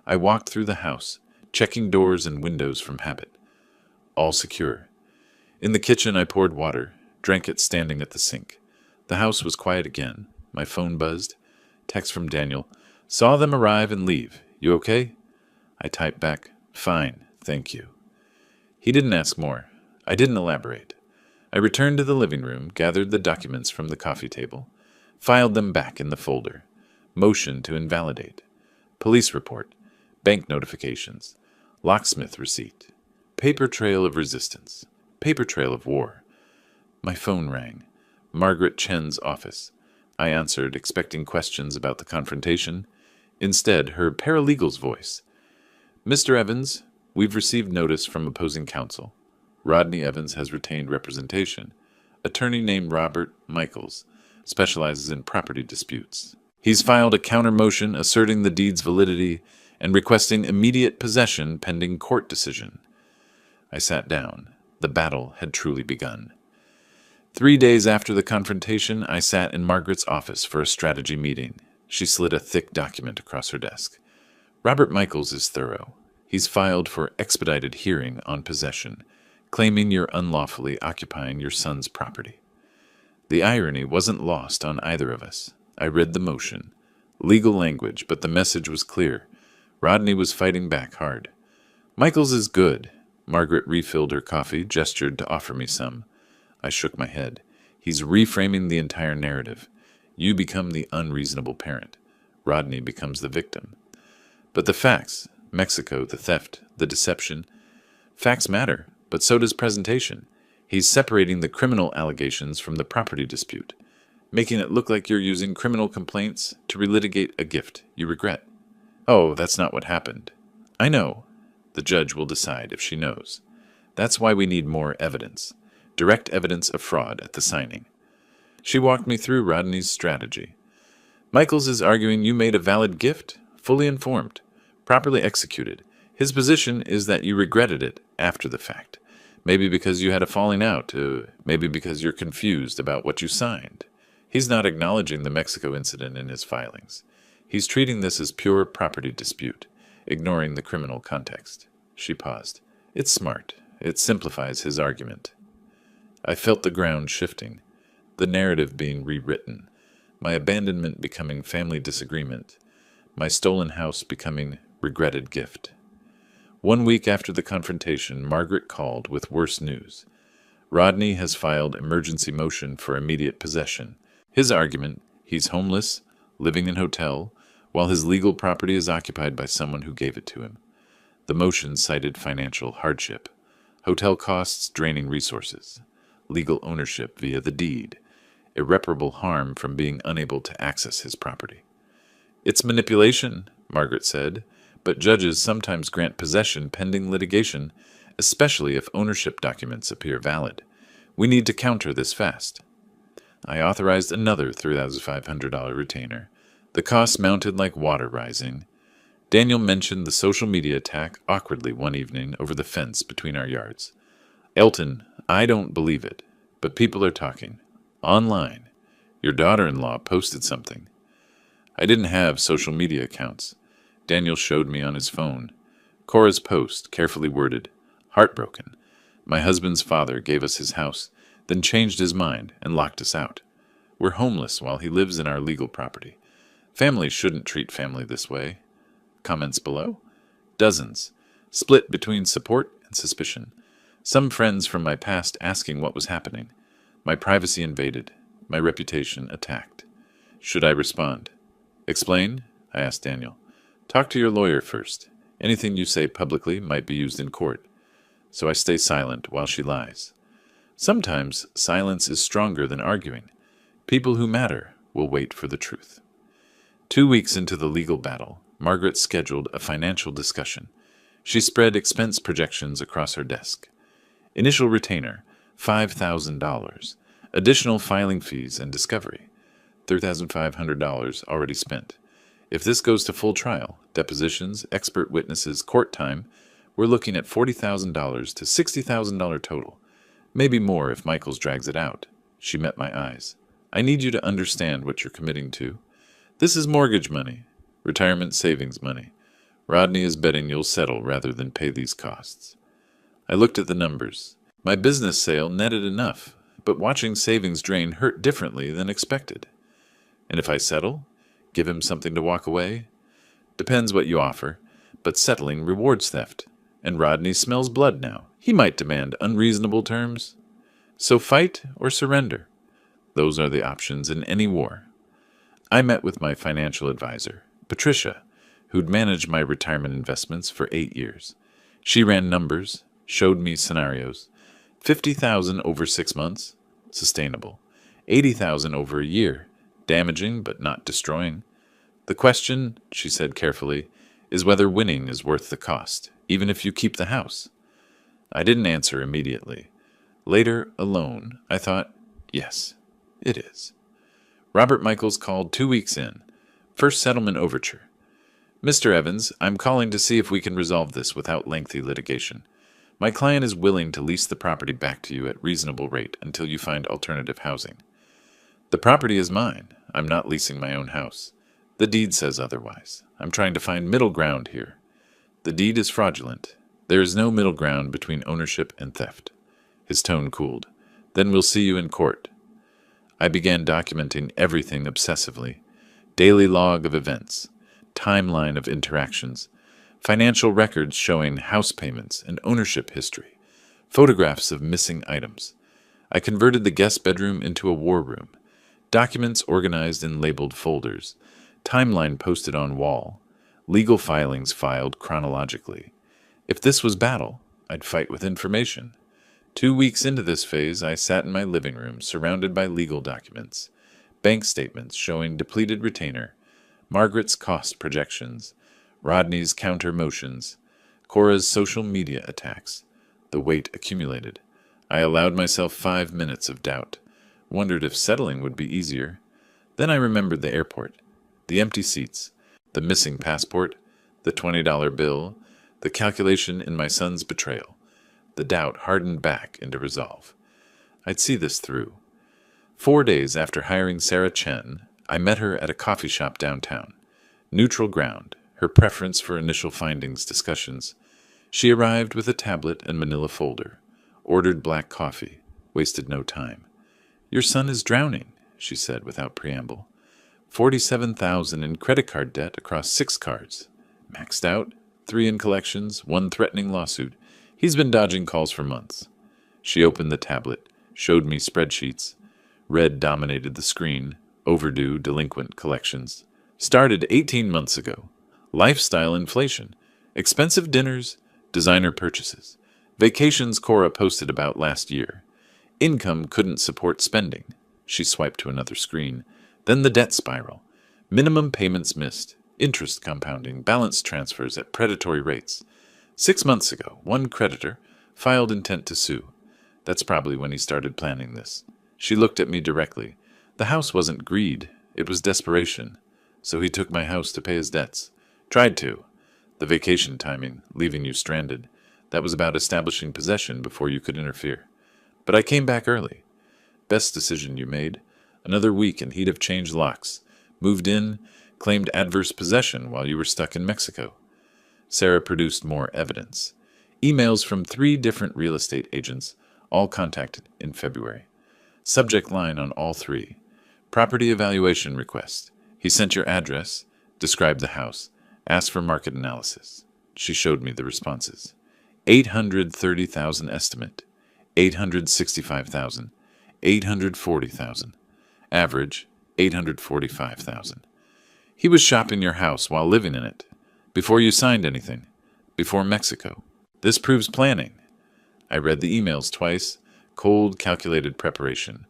I walked through the house, checking doors and windows from habit. All secure. In the kitchen, I poured water, drank it standing at the sink. The house was quiet again. My phone buzzed. Text from Daniel. "Saw them arrive and leave. You okay?" I typed back, "Fine, thank you." He didn't ask more. I didn't elaborate. I returned to the living room, gathered the documents from the coffee table, filed them back in the folder. Motion to invalidate. Police report. Bank notifications. Locksmith receipt. Paper trail of resistance. Paper trail of war. My phone rang. Margaret Chen's office. I answered, expecting questions about the confrontation. Instead, her paralegal's voice. "Mr. Evans, we've received notice from opposing counsel. Rodney Evans has retained representation. Attorney named Robert Michaels specializes in property disputes. He's filed a counter motion asserting the deed's validity and requesting immediate possession pending court decision." I sat down. The battle had truly begun. 3 days after the confrontation, I sat in Margaret's office for a strategy meeting. She slid a thick document across her desk. "Robert Michaels is thorough. He's filed for expedited hearing on possession, claiming you're unlawfully occupying your son's property." The irony wasn't lost on either of us. I read the motion. Legal language, but the message was clear. Rodney was fighting back hard. "Michaels is good." Margaret refilled her coffee, gestured to offer me some. I shook my head. "He's reframing the entire narrative. You become the unreasonable parent. Rodney becomes the victim. But the facts, Mexico, the theft, the deception, facts matter, but so does presentation. He's separating the criminal allegations from the property dispute, making it look like you're using criminal complaints to relitigate a gift you regret. Oh, that's not what happened. I know. The judge will decide if she knows. That's why we need more evidence. Direct evidence of fraud at the signing. She walked me through Rodney's strategy. Michaels is arguing you made a valid gift, fully informed, properly executed. His position is that you regretted it after the fact. Maybe because you had a falling out, maybe because you're confused about what you signed. He's not acknowledging the Mexico incident in his filings. He's treating this as pure property dispute, ignoring the criminal context. She paused. It's smart. It simplifies his argument. I felt the ground shifting, the narrative being rewritten, my abandonment becoming family disagreement, my stolen house becoming regretted gift. 1 week after the confrontation, Margaret called with worse news. Rodney has filed emergency motion for immediate possession. His argument, he's homeless, living in hotel, while his legal property is occupied by someone who gave it to him. The motion cited financial hardship, hotel costs draining resources, legal ownership via the deed, irreparable harm from being unable to access his property. It's manipulation, Margaret said, but judges sometimes grant possession pending litigation, especially if ownership documents appear valid. We need to counter this fast. I authorized another $3,500 retainer. The costs mounted like water rising. Daniel mentioned the social media attack awkwardly one evening over the fence between our yards. Elton, I don't believe it, but people are talking. Online. Your daughter-in-law posted something. I didn't have social media accounts. Daniel showed me on his phone. Cora's post, carefully worded. Heartbroken. My husband's father gave us his house, then changed his mind and locked us out. We're homeless while he lives in our legal property. Family shouldn't treat family this way. Comments below? Dozens. Split between support and suspicion. Some friends from my past asking what was happening. My privacy invaded. My reputation attacked. Should I respond? Explain? I asked Daniel. Talk to your lawyer first. Anything you say publicly might be used in court. So I stay silent while she lies. Sometimes silence is stronger than arguing. People who matter will wait for the truth. 2 weeks into the legal battle, Margaret scheduled a financial discussion. She spread expense projections across her desk. Initial retainer, $5,000. Additional filing fees and discovery, $3,500 already spent. If this goes to full trial, depositions, expert witnesses, court time, we're looking at $40,000 to $60,000 total. Maybe more if Michaels drags it out. She met my eyes. I need you to understand what you're committing to. This is mortgage money, retirement savings money. Rodney is betting you'll settle rather than pay these costs. I looked at the numbers. My business sale netted enough, but watching savings drain hurt differently than expected. And if I settle? Give him something to walk away? Depends what you offer, but settling rewards theft. And Rodney smells blood now. He might demand unreasonable terms. So fight or surrender. Those are the options in any war. I met with my financial advisor, Patricia, who'd managed my retirement investments for 8 years. She ran numbers, showed me scenarios. $50,000 over 6 months, sustainable. $80,000 over a year, damaging but not destroying. The question, she said carefully, is whether winning is worth the cost, even if you keep the house. I didn't answer immediately. Later, alone, I thought, yes, it is. Robert Michaels called 2 weeks in. First settlement overture. Mr. Evans, I'm calling to see if we can resolve this without lengthy litigation. My client is willing to lease the property back to you at reasonable rate until you find alternative housing. The property is mine. I'm not leasing my own house. The deed says otherwise. I'm trying to find middle ground here. The deed is fraudulent. There is no middle ground between ownership and theft. His tone cooled. Then we'll see you in court. I began documenting everything obsessively. Daily log of events. Timeline of interactions. Financial records showing house payments and ownership history. Photographs of missing items. I converted the guest bedroom into a war room. Documents organized in labeled folders. Timeline posted on wall. Legal filings filed chronologically. If this was battle, I'd fight with information. 2 weeks into this phase, I sat in my living room, surrounded by legal documents. Bank statements showing depleted retainer. Margaret's cost projections. Rodney's counter motions. Cora's social media attacks. The weight accumulated. I allowed myself 5 minutes of doubt. Wondered if settling would be easier. Then I remembered the airport, the empty seats, the missing passport, the $20 bill, the calculation in my son's betrayal. The doubt hardened back into resolve. I'd see this through. 4 days after hiring Sarah Chen, I met her at a coffee shop downtown. Neutral ground, her preference for initial findings discussions. She arrived with a tablet and manila folder, ordered black coffee, wasted no time. "Your son is drowning," she said without preamble. 47,000 in credit card debt across 6 cards. Maxed out, 3 in collections, 1 threatening lawsuit. He's been dodging calls for months. She opened the tablet, showed me spreadsheets. Red dominated the screen. Overdue delinquent collections. Started 18 months ago. Lifestyle inflation. Expensive dinners, designer purchases. Vacations Cora posted about last year. Income couldn't support spending. She swiped to another screen. Then the debt spiral. Minimum payments missed. Interest compounding. Balance transfers at predatory rates. 6 months ago, one creditor filed intent to sue. That's probably when he started planning this. She looked at me directly. The house wasn't greed. It was desperation. So he took my house to pay his debts. Tried to. The vacation timing, leaving you stranded. That was about establishing possession before you could interfere. But I came back early. Best decision you made. Another week and he'd have changed locks. Moved in, claimed adverse possession while you were stuck in Mexico. Sarah produced more evidence. Emails from 3 different real estate agents, all contacted in February. Subject line on all 3. Property evaluation request. He sent your address, described the house, asked for market analysis. She showed me the responses. 830,000 estimate, 865,000, 840,000. Average, 845,000. He was shopping your house while living in it, before you signed anything, before Mexico. This proves planning. I read the emails twice, cold, calculated preparation.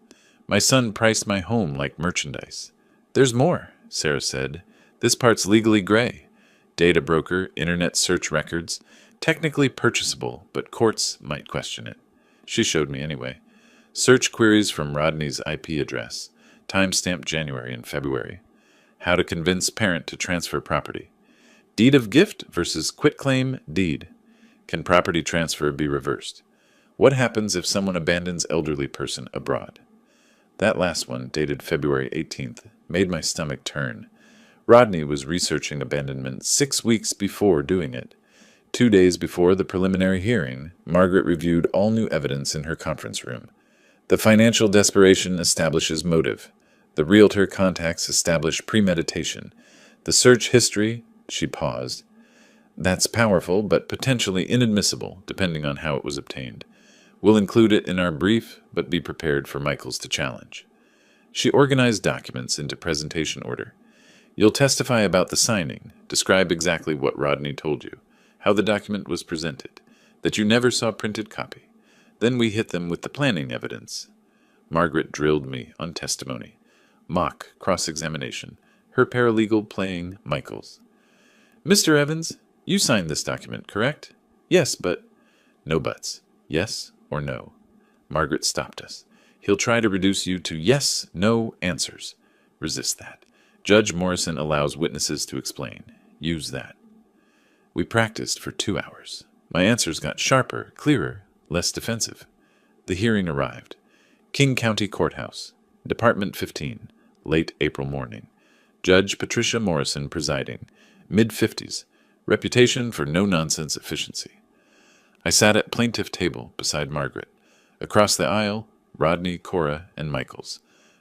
My son priced my home like merchandise. There's more, Sarah said. This part's legally gray. Data broker, internet search records, technically purchasable, but courts might question it. She showed me anyway. Search queries from Rodney's IP address, timestamp January and February. How to convince parent to transfer property. Deed of gift versus quitclaim deed. Can property transfer be reversed? What happens if someone abandons elderly person abroad? That last one, dated February 18th, made my stomach turn. Rodney was researching abandonment 6 weeks before doing it. 2 days before the preliminary hearing, Margaret reviewed all new evidence in her conference room. The financial desperation establishes motive. The realtor contacts establish premeditation. The search history, she paused. That's powerful, but potentially inadmissible, depending on how it was obtained. We'll include it in our brief, but be prepared for Michaels to challenge. She organized documents into presentation order. You'll testify about the signing, describe exactly what Rodney told you, how the document was presented, that you never saw printed copy. Then we hit them with the planning evidence. Margaret drilled me on testimony. Mock cross-examination, her paralegal playing Michaels. Mr. Evans, you signed this document, correct? Yes, but... No buts. Yes or no. Margaret stopped us. He'll try to reduce you to yes, no answers. Resist that. Judge Morrison allows witnesses to explain. Use that. We practiced for 2 hours. My answers got sharper, clearer, less defensive. The hearing arrived. King County Courthouse, Department 15, late April morning. Judge Patricia Morrison presiding, mid-50s, reputation for no-nonsense efficiency. I sat at plaintiff table beside Margaret. Across the aisle, Rodney, Cora, and Michaels.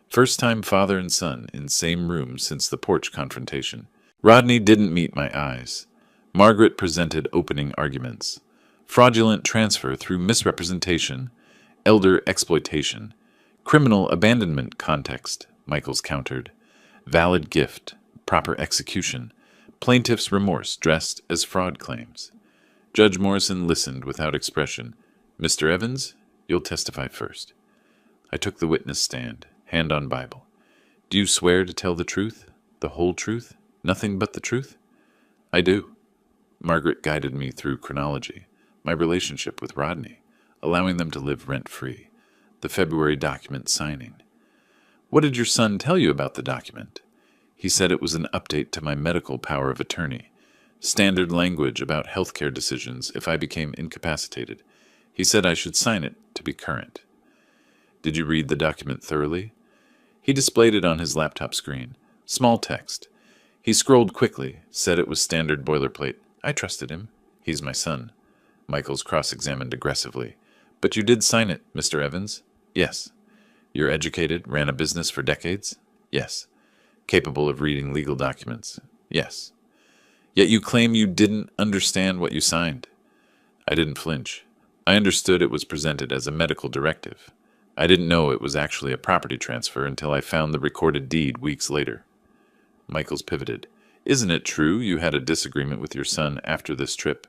First-time father and son in same room since the porch confrontation. Rodney didn't meet my eyes. Margaret presented opening arguments. Fraudulent transfer through misrepresentation, elder exploitation, criminal abandonment context, Michaels countered. Valid gift, proper execution, plaintiff's remorse dressed as fraud claims. Judge Morrison listened without expression. Mr. Evans, you'll testify first. I took the witness stand, hand on Bible. Do you swear to tell the truth, the whole truth, nothing but the truth? I do. Margaret guided me through chronology, my relationship with Rodney, allowing them to live rent-free. The February document signing. What did your son tell you about the document? He said it was an update to my medical power of attorney. Standard language about healthcare decisions if I became incapacitated. He said I should sign it to be current. Did you read the document thoroughly? He displayed it on his laptop screen. Small text. He scrolled quickly, said it was standard boilerplate. I trusted him. He's my son. Michaels cross-examined aggressively. But you did sign it, Mr. Evans? Yes. You're educated, ran a business for decades? Yes. Capable of reading legal documents? Yes. Yet you claim you didn't understand what you signed. I didn't flinch. I understood it was presented as a medical directive. I didn't know it was actually a property transfer until I found the recorded deed weeks later. Michaels pivoted. Isn't it true you had a disagreement with your son after this trip?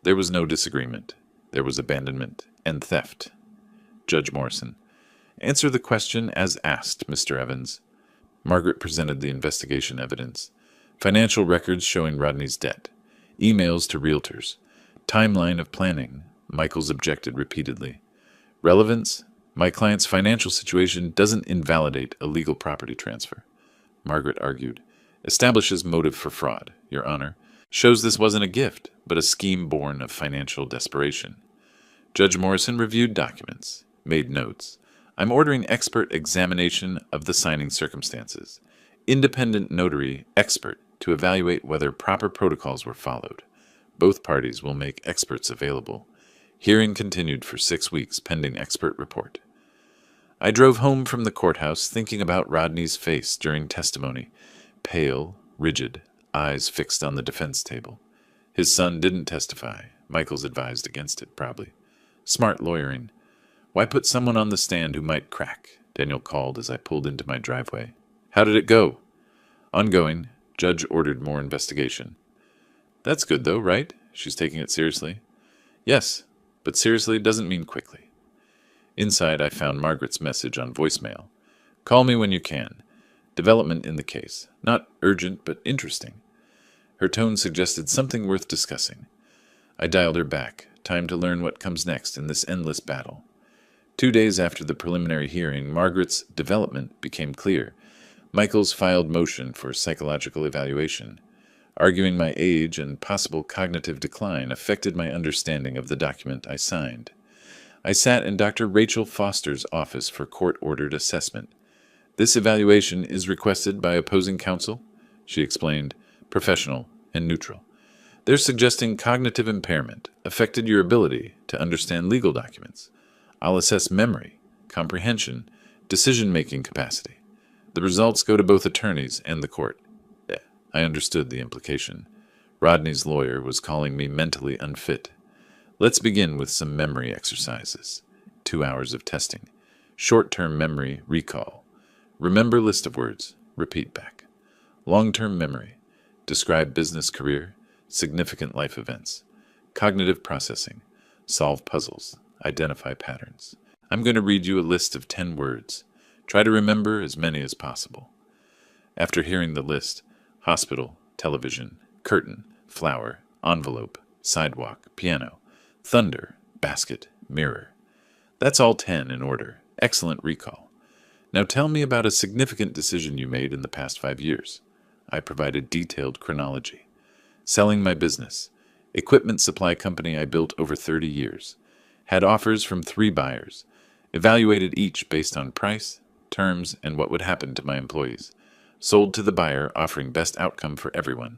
There was no disagreement. There was abandonment and theft. Judge Morrison. Answer the question as asked, Mr. Evans. Margaret presented the investigation evidence. Financial records showing Rodney's debt. Emails to realtors. Timeline of planning. Michaels objected repeatedly. Relevance? My client's financial situation doesn't invalidate a legal property transfer. Margaret argued. Establishes motive for fraud, Your Honor. Shows this wasn't a gift, but a scheme born of financial desperation. Judge Morrison reviewed documents, made notes. I'm ordering expert examination of the signing circumstances. Independent notary, expert, to evaluate whether proper protocols were followed. Both parties will make experts available. Hearing continued for 6 weeks pending expert report. I drove home from the courthouse thinking about Rodney's face during testimony. Pale, rigid, eyes fixed on the defense table. His son didn't testify. Michaels advised against it, probably. Smart lawyering. Why put someone on the stand who might crack? Daniel called as I pulled into my driveway. How did it go? Ongoing. Judge ordered more investigation. That's good, though, right? She's taking it seriously. Yes, but seriously doesn't mean quickly. Inside, I found Margaret's message on voicemail. Call me when you can. Development in the case. Not urgent, but interesting. Her tone suggested something worth discussing. I dialed her back. Time to learn what comes next in this endless battle. 2 days after the preliminary hearing, Margaret's development became clear. Michaels filed motion for psychological evaluation. Arguing my age and possible cognitive decline affected my understanding of the document I signed. I sat in Dr. Rachel Foster's office for court-ordered assessment. This evaluation is requested by opposing counsel, she explained, professional and neutral. They're suggesting cognitive impairment affected your ability to understand legal documents. I'll assess memory, comprehension, decision-making capacity. The results go to both attorneys and the court. I understood the implication. Rodney's lawyer was calling me mentally unfit. Let's begin with some memory exercises. 2 hours of testing. Short-term memory recall. Remember list of words. Repeat back. Long-term memory. Describe business career. Significant life events. Cognitive processing. Solve puzzles. Identify patterns. I'm going to read you a list of 10 words. Try to remember as many as possible. After hearing the list, hospital, television, curtain, flower, envelope, sidewalk, piano, thunder, basket, mirror. That's all 10 in order. Excellent recall. Now tell me about a significant decision you made in the past 5 years. I provided detailed chronology. Selling my business. Equipment supply company I built over 30 years. Had offers from 3 buyers. Evaluated each based on price, terms, and what would happen to my employees. Sold to the buyer offering best outcome for everyone.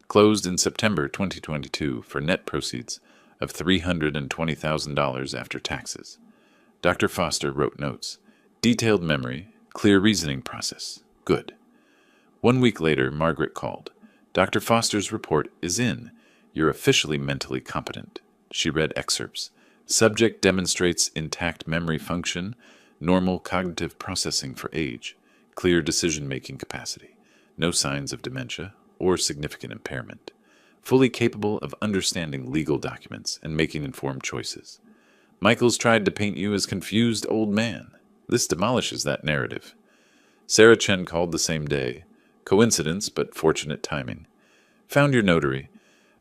Closed in September 2022 for net proceeds of $320,000 after taxes. Dr. Foster wrote notes. Detailed memory, clear reasoning process. Good. 1 week later, Margaret called. Dr. Foster's report is in. You're officially mentally competent. She read excerpts. Subject demonstrates intact memory function, normal cognitive processing for age, clear decision-making capacity, no signs of dementia or significant impairment, fully capable of understanding legal documents and making informed choices. Michaels tried to paint you as confused old man. This demolishes that narrative. Sarah Chen called the same day. Coincidence, but fortunate timing. Found your notary.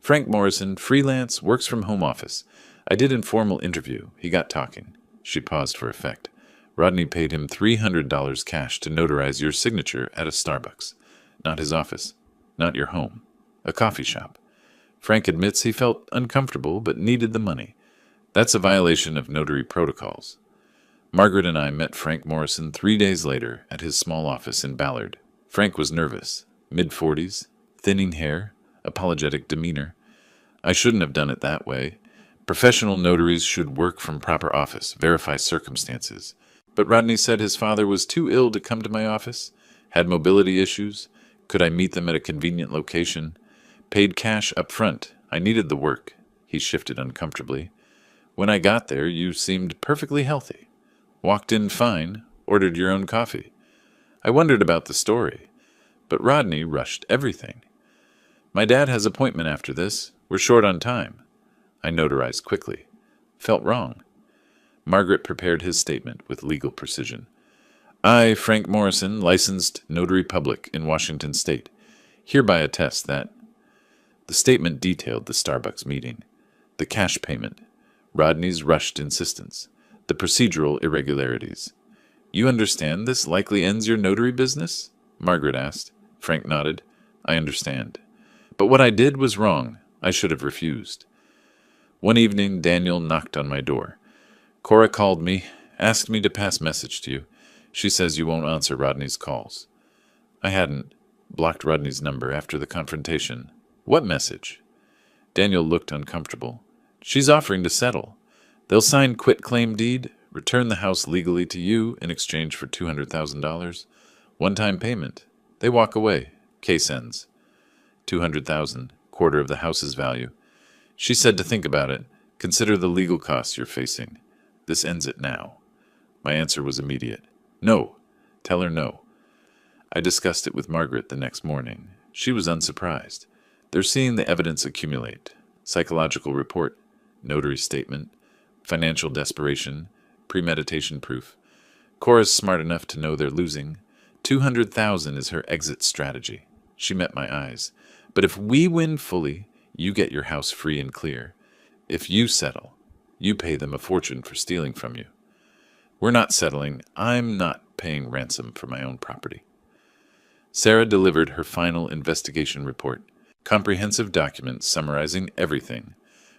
Frank Morrison, freelance, works from home office. I did informal interview. He got talking. She paused for effect. Rodney paid him $300 cash to notarize your signature at a Starbucks. Not his office. Not your home. A coffee shop. Frank admits he felt uncomfortable but needed the money. That's a violation of notary protocols. Margaret and I met Frank Morrison 3 days later at his small office in Ballard. Frank was nervous, mid-40s, thinning hair, apologetic demeanor. I shouldn't have done it that way. Professional notaries should work from proper office, verify circumstances. But Rodney said his father was too ill to come to my office, had mobility issues. Could I meet them at a convenient location? Paid cash up front. I needed the work. He shifted uncomfortably. When I got there, you seemed perfectly healthy. Walked in fine, ordered your own coffee. I wondered about the story, but Rodney rushed everything. My dad has appointment after this. We're short on time. I notarized quickly. Felt wrong. Margaret prepared his statement with legal precision. I, Frank Morrison, licensed notary public in Washington State, hereby attest that. The statement detailed the Starbucks meeting, the cash payment, Rodney's rushed insistence, the procedural irregularities. You understand this likely ends your notary business? Margaret asked. Frank nodded. I understand. But what I did was wrong. I should have refused. One evening, Daniel knocked on my door. Cora called me, asked me to pass message to you. She says you won't answer Rodney's calls. I hadn't. Blocked Rodney's number after the confrontation. What message? Daniel looked uncomfortable. She's offering to settle. They'll sign quitclaim deed, return the house legally to you in exchange for $200,000. One-time payment. They walk away. Case ends. $200,000, quarter of the house's value. She said to think about it. Consider the legal costs you're facing. This ends it now. My answer was immediate. No. Tell her no. I discussed it with Margaret the next morning. She was unsurprised. They're seeing the evidence accumulate. Psychological report, notary statement, financial desperation, premeditation proof. Cora's smart enough to know they're losing. $200,000 is her exit strategy. She met my eyes. But if we win fully, you get your house free and clear. If you settle, you pay them a fortune for stealing from you. We're not settling. I'm not paying ransom for my own property. Sarah delivered her final investigation report. Comprehensive document summarizing everything.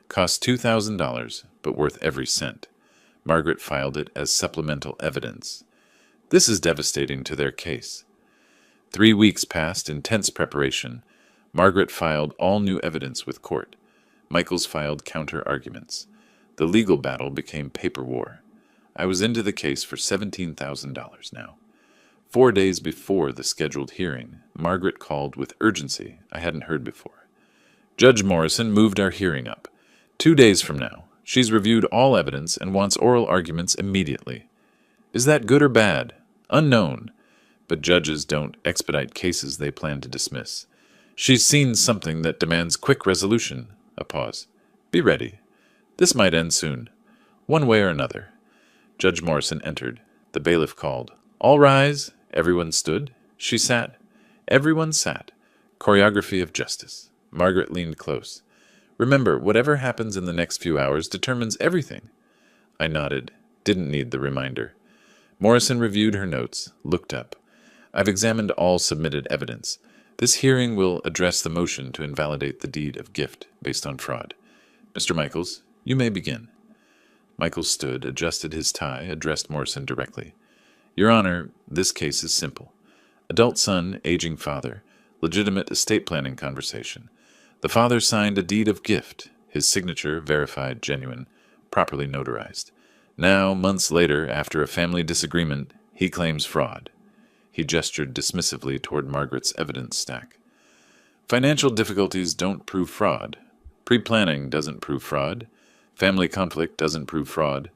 Cost $2,000, but worth every cent. Margaret filed it as supplemental evidence. This is devastating to their case. 3 weeks passed in tense preparation. Margaret filed all new evidence with court. Michaels filed counter-arguments. The legal battle became paper war. I was into the case for $17,000 now. 4 days before the scheduled hearing, Margaret called with urgency I hadn't heard before. Judge Morrison moved our hearing up. 2 days from now. She's reviewed all evidence and wants oral arguments immediately. Is that good or bad? Unknown. But judges don't expedite cases they plan to dismiss. She's seen something that demands quick resolution. A pause. Be ready. This might end soon. One way or another. Judge Morrison entered. The bailiff called. All rise. Everyone stood. She sat. Everyone sat. Choreography of justice. Margaret leaned close. Remember, whatever happens in the next few hours determines everything. I nodded. Didn't need the reminder. Morrison reviewed her notes, looked up. I've examined all submitted evidence. This hearing will address the motion to invalidate the deed of gift based on fraud. Mr. Michaels, you may begin. Michaels stood, adjusted his tie, addressed Morrison directly. Your Honor, this case is simple. Adult son, aging father, legitimate estate planning conversation. The father signed a deed of gift, his signature verified genuine, properly notarized. Now, months later, after a family disagreement, he claims fraud. He gestured dismissively toward Margaret's evidence stack. Financial difficulties don't prove fraud. Pre-planning doesn't prove fraud. Family conflict doesn't prove fraud.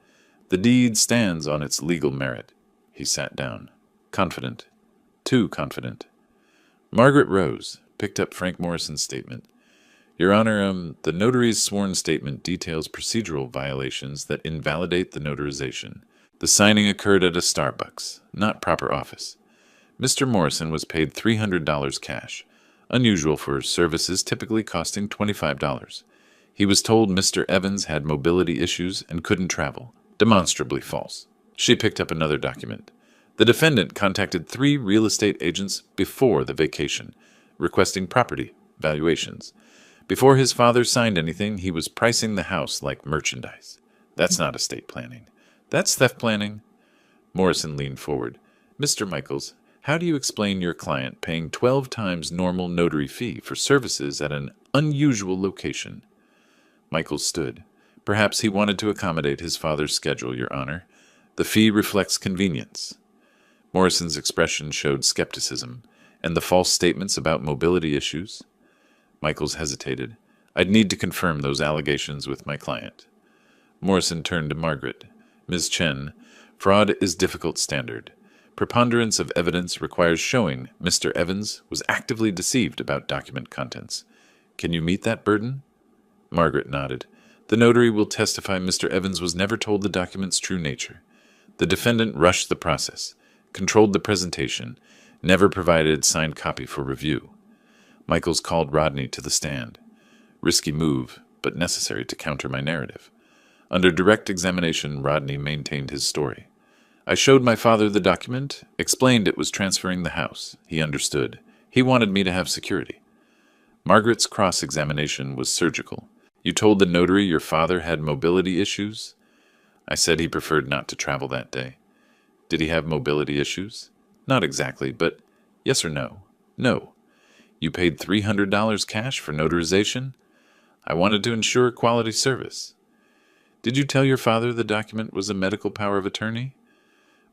The deed stands on its legal merit. He sat down. Confident. Too confident. Margaret rose, picked up Frank Morrison's statement. Your Honor, the notary's sworn statement details procedural violations that invalidate the notarization. The signing occurred at a Starbucks, not proper office. Mr. Morrison was paid $300 cash, unusual for services typically costing $25. He was told Mr. Evans had mobility issues and couldn't travel. Demonstrably false. She picked up another document. The defendant contacted 3 real estate agents before the vacation, requesting property valuations. Before his father signed anything, he was pricing the house like merchandise. That's not estate planning. That's theft planning. Morrison leaned forward. Mr. Michaels, how do you explain your client paying 12 times normal notary fee for services at an unusual location? Michaels stood. Perhaps he wanted to accommodate his father's schedule, Your Honor. The fee reflects convenience. Morrison's expression showed skepticism. And the false statements about mobility issues? Michaels hesitated. I'd need to confirm those allegations with my client. Morrison turned to Margaret. Ms. Chen, fraud is difficult standard. Preponderance of evidence requires showing Mr. Evans was actively deceived about document contents. Can you meet that burden? Margaret nodded. The notary will testify Mr. Evans was never told the document's true nature. The defendant rushed the process, controlled the presentation, never provided signed copy for review. Michaels called Rodney to the stand. Risky move, but necessary to counter my narrative. Under direct examination, Rodney maintained his story. I showed my father the document, explained it was transferring the house. He understood. He wanted me to have security. Margaret's cross-examination was surgical. You told the notary your father had mobility issues? I said he preferred not to travel that day. Did he have mobility issues? Not exactly, but yes or no? No. You paid $300 cash for notarization? I wanted to ensure quality service. Did you tell your father the document was a medical power of attorney?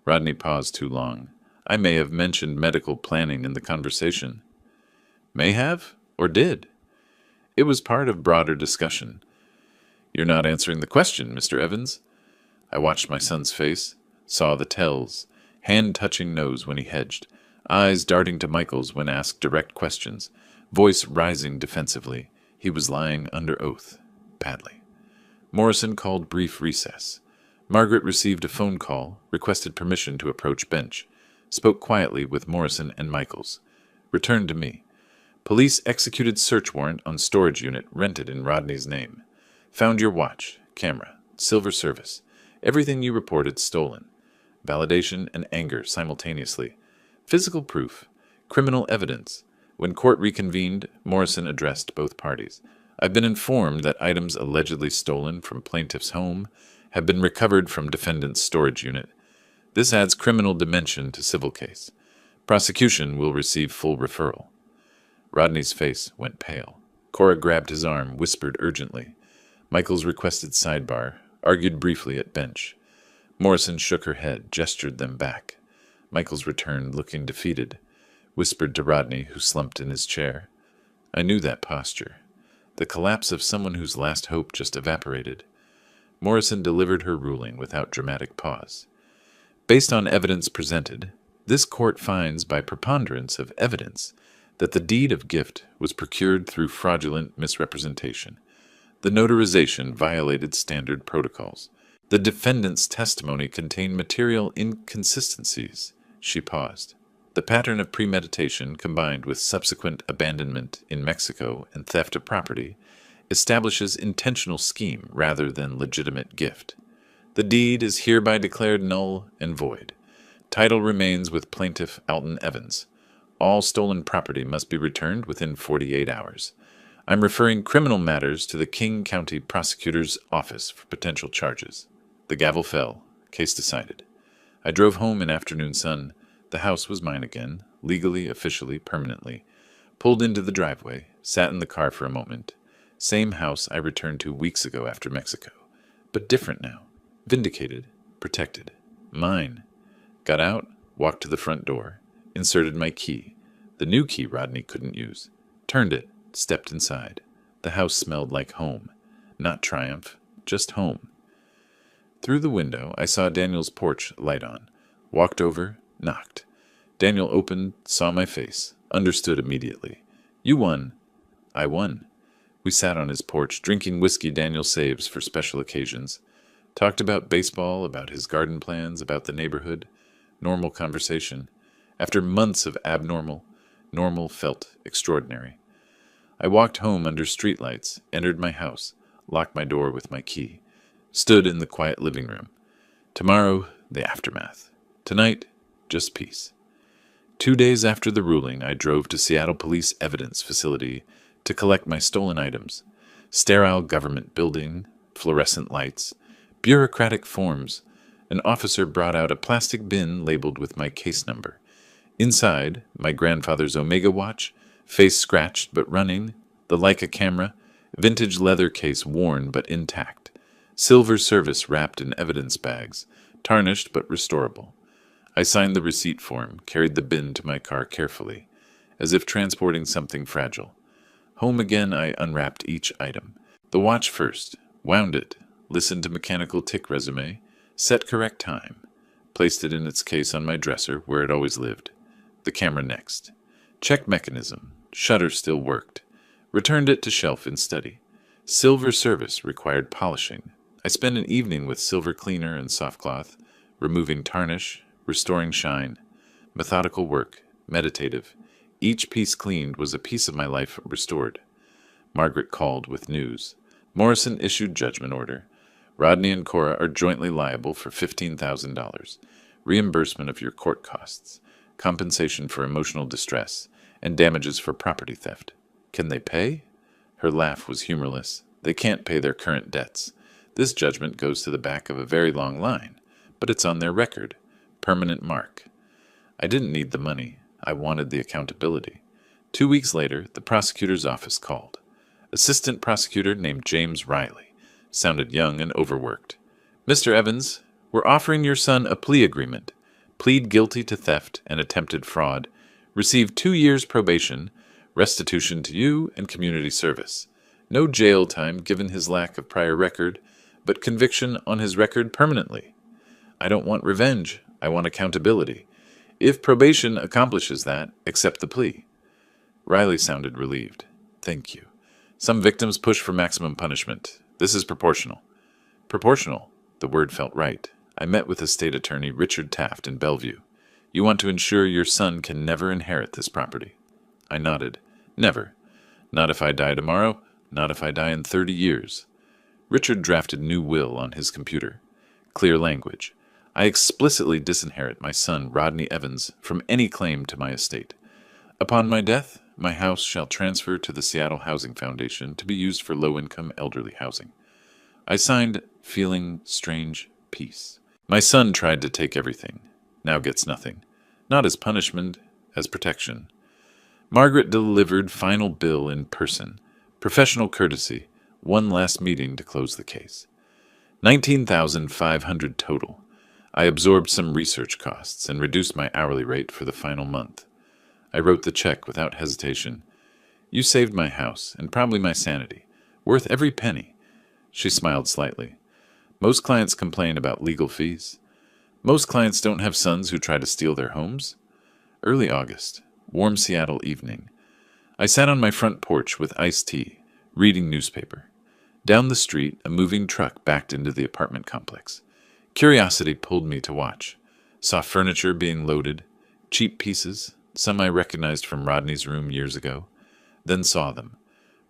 Rodney paused too long. I may have mentioned medical planning in the conversation. May have, or did? It was part of broader discussion. You're not answering the question, Mr. Evans. I watched my son's face, saw the tells, hand-touching nose when he hedged, eyes darting to Michaels when asked direct questions, voice rising defensively. He was lying under oath, badly. Morrison called brief recess. Margaret received a phone call, requested permission to approach bench, spoke quietly with Morrison and Michaels, returned to me. Police executed search warrant on storage unit rented in Rodney's name. Found your watch, camera, silver service, everything you reported stolen. Validation and anger simultaneously. Physical proof, criminal evidence. When court reconvened, Morrison addressed both parties. I've been informed that items allegedly stolen from plaintiff's home have been recovered from defendant's storage unit. This adds criminal dimension to civil case. Prosecution will receive full referral. Rodney's face went pale. Cora grabbed his arm, whispered urgently. Michaels requested sidebar, argued briefly at bench. Morrison shook her head, gestured them back. Michaels returned, looking defeated, whispered to Rodney, who slumped in his chair. I knew that posture. The collapse of someone whose last hope just evaporated. Morrison delivered her ruling without dramatic pause. Based on evidence presented, this court finds by preponderance of evidence that the deed of gift was procured through fraudulent misrepresentation. The notarization violated standard protocols. The defendant's testimony contained material inconsistencies. She paused. The pattern of premeditation, combined with subsequent abandonment in Mexico and theft of property, establishes intentional scheme rather than legitimate gift. The deed is hereby declared null and void. Title remains with plaintiff Alton Evans. All stolen property must be returned within 48 hours. I'm referring criminal matters to the King County Prosecutor's Office for potential charges. The gavel fell. Case decided. I drove home in afternoon sun. The house was mine again, legally, officially, permanently. Pulled into the driveway, sat in the car for a moment. Same house I returned to weeks ago after Mexico. But different now. Vindicated. Protected. Mine. Got out, walked to the front door, inserted my key. The new key Rodney couldn't use. Turned it, stepped inside. The house smelled like home. Not triumph, just home. Through the window, I saw Daniel's porch light on. Walked over, knocked. Daniel opened, saw my face, understood immediately. You won. I won. We sat on his porch, drinking whiskey Daniel saves for special occasions. Talked about baseball, about his garden plans, about the neighborhood. Normal conversation. After months of abnormal, normal felt extraordinary. I walked home under streetlights, entered my house. locked my door with my key, stood in the quiet living room. Tomorrow, the aftermath. Tonight, just peace. 2 days after the ruling, I drove to Seattle Police Evidence Facility to collect my stolen items. Sterile government building, fluorescent lights, bureaucratic forms. An officer brought out a plastic bin labeled with my case number. Inside, my grandfather's Omega watch, face scratched but running, the Leica camera, vintage leather case worn but intact, silver service wrapped in evidence bags, tarnished but restorable. I signed the receipt form, carried the bin to my car carefully, as if transporting something fragile. Home again, I unwrapped each item. The watch first, wound it, listened to mechanical tick resume, set correct time, placed it in its case on my dresser where it always lived. The camera next. Checked mechanism, shutter still worked. Returned it to shelf in study. Silver service required polishing. I spent an evening with silver cleaner and soft cloth, removing tarnish, restoring shine. Methodical work, meditative. Each piece cleaned was a piece of my life restored. Margaret called with news. Morrison issued judgment order. Rodney and Cora are jointly liable for $15,000. Reimbursement of your court costs. Compensation for emotional distress, and damages for property theft. Can they pay? Her laugh was humorless. They can't pay their current debts. This judgment goes to the back of a very long line, but it's on their record. Permanent mark. I didn't need the money. I wanted the accountability. 2 weeks later, the prosecutor's office called. Assistant prosecutor named James Riley. Sounded young and overworked. Mr. Evans, we're offering your son a plea agreement. Plead guilty to theft and attempted fraud, receive 2 years probation, restitution to you, and community service. No jail time given his lack of prior record, but conviction on his record permanently. I don't want revenge. I want accountability. If probation accomplishes that, accept the plea. Riley sounded relieved. Thank you. Some victims push for maximum punishment. This is proportional. Proportional. The word felt right. I met with estate attorney Richard Taft in Bellevue. You want to ensure your son can never inherit this property. I nodded. Never. Not if I die tomorrow, not if I die in 30 years. Richard drafted new will on his computer. Clear language. I explicitly disinherit my son Rodney Evans from any claim to my estate. Upon my death, my house shall transfer to the Seattle Housing Foundation to be used for low-income elderly housing. I signed, feeling strange peace. My son tried to take everything, now gets nothing. Not as punishment, as protection. Margaret delivered final bill in person. Professional courtesy. One last meeting to close the case. $19,500 total. I absorbed some research costs and reduced my hourly rate for the final month. I wrote the check without hesitation. You saved my house, and probably my sanity. Worth every penny. She smiled slightly. Most clients complain about legal fees. Most clients don't have sons who try to steal their homes. Early August. Warm Seattle evening. I sat on my front porch with iced tea, reading newspaper. Down the street, a moving truck backed into the apartment complex. Curiosity pulled me to watch. Saw furniture being loaded, cheap pieces, some I recognized from Rodney's room years ago. Then saw them.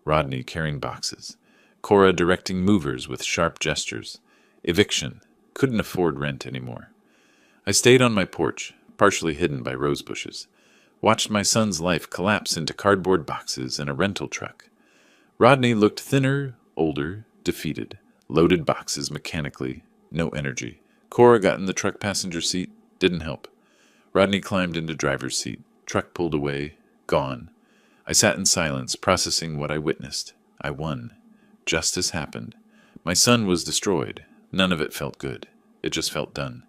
Rodney carrying boxes. Cora directing movers with sharp gestures. Eviction. Couldn't afford rent anymore. I stayed on my porch, partially hidden by rose bushes. Watched my son's life collapse into cardboard boxes and a rental truck. Rodney looked thinner, older, defeated. Loaded boxes mechanically. No energy. Cora got in the truck passenger seat. Didn't help. Rodney climbed into driver's seat. Truck pulled away. Gone. I sat in silence, processing what I witnessed. I won. Justice happened. My son was destroyed. None of it felt good. It just felt done.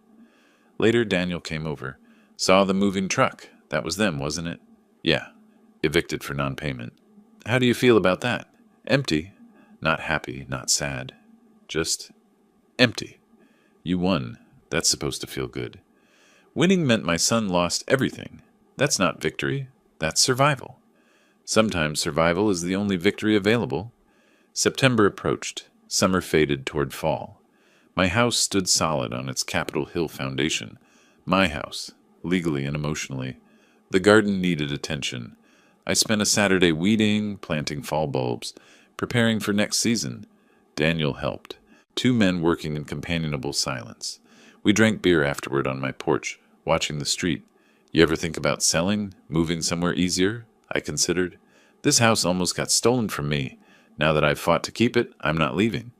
Later, Daniel came over. Saw the moving truck. That was them, wasn't it? Yeah. Evicted for non-payment. How do you feel about that? Empty. Not happy, not sad. Just empty. You won. That's supposed to feel good. Winning meant my son lost everything. That's not victory. That's survival. Sometimes survival is the only victory available. September approached. Summer faded toward fall. My house stood solid on its Capitol Hill foundation. My house, legally and emotionally. The garden needed attention. I spent a Saturday weeding, planting fall bulbs, preparing for next season. Daniel helped. Two men working in companionable silence. We drank beer afterward on my porch, watching the street. You ever think about selling, moving somewhere easier? I considered. This house almost got stolen from me. Now that I've fought to keep it, I'm not leaving.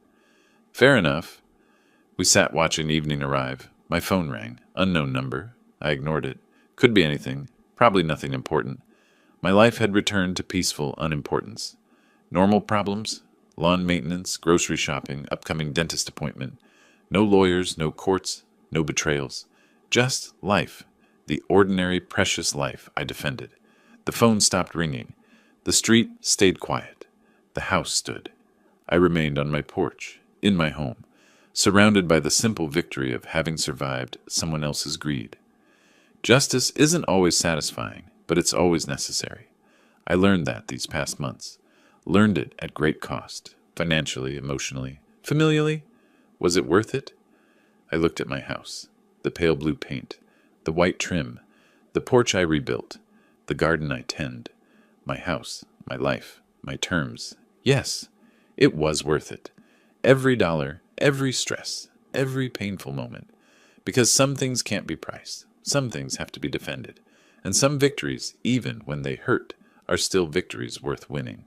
Fair enough. We sat watching evening arrive. My phone rang. Unknown number. I ignored it. Could be anything. Probably nothing important. My life had returned to peaceful unimportance. Normal problems? Lawn maintenance, grocery shopping, upcoming dentist appointment. No lawyers, no courts, no betrayals. Just life. The ordinary, precious life I defended. The phone stopped ringing. The street stayed quiet. The house stood. I remained on my porch, in my home, surrounded by the simple victory of having survived someone else's greed. Justice isn't always satisfying, but it's always necessary. I learned that these past months. Learned it at great cost, financially, emotionally, familially. Was it worth it? I looked at my house, the pale blue paint, the white trim, the porch I rebuilt, the garden I tend, my house, my life, my terms. Yes, it was worth it. Every dollar, every stress, every painful moment. Because some things can't be priced, some things have to be defended, and some victories, even when they hurt, are still victories worth winning.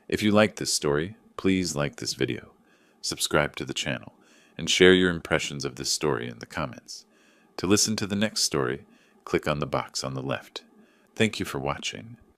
If you like this story, please like this video, subscribe to the channel, and share your impressions of this story in the comments. To listen to the next story, click on the box on the left. Thank you for watching.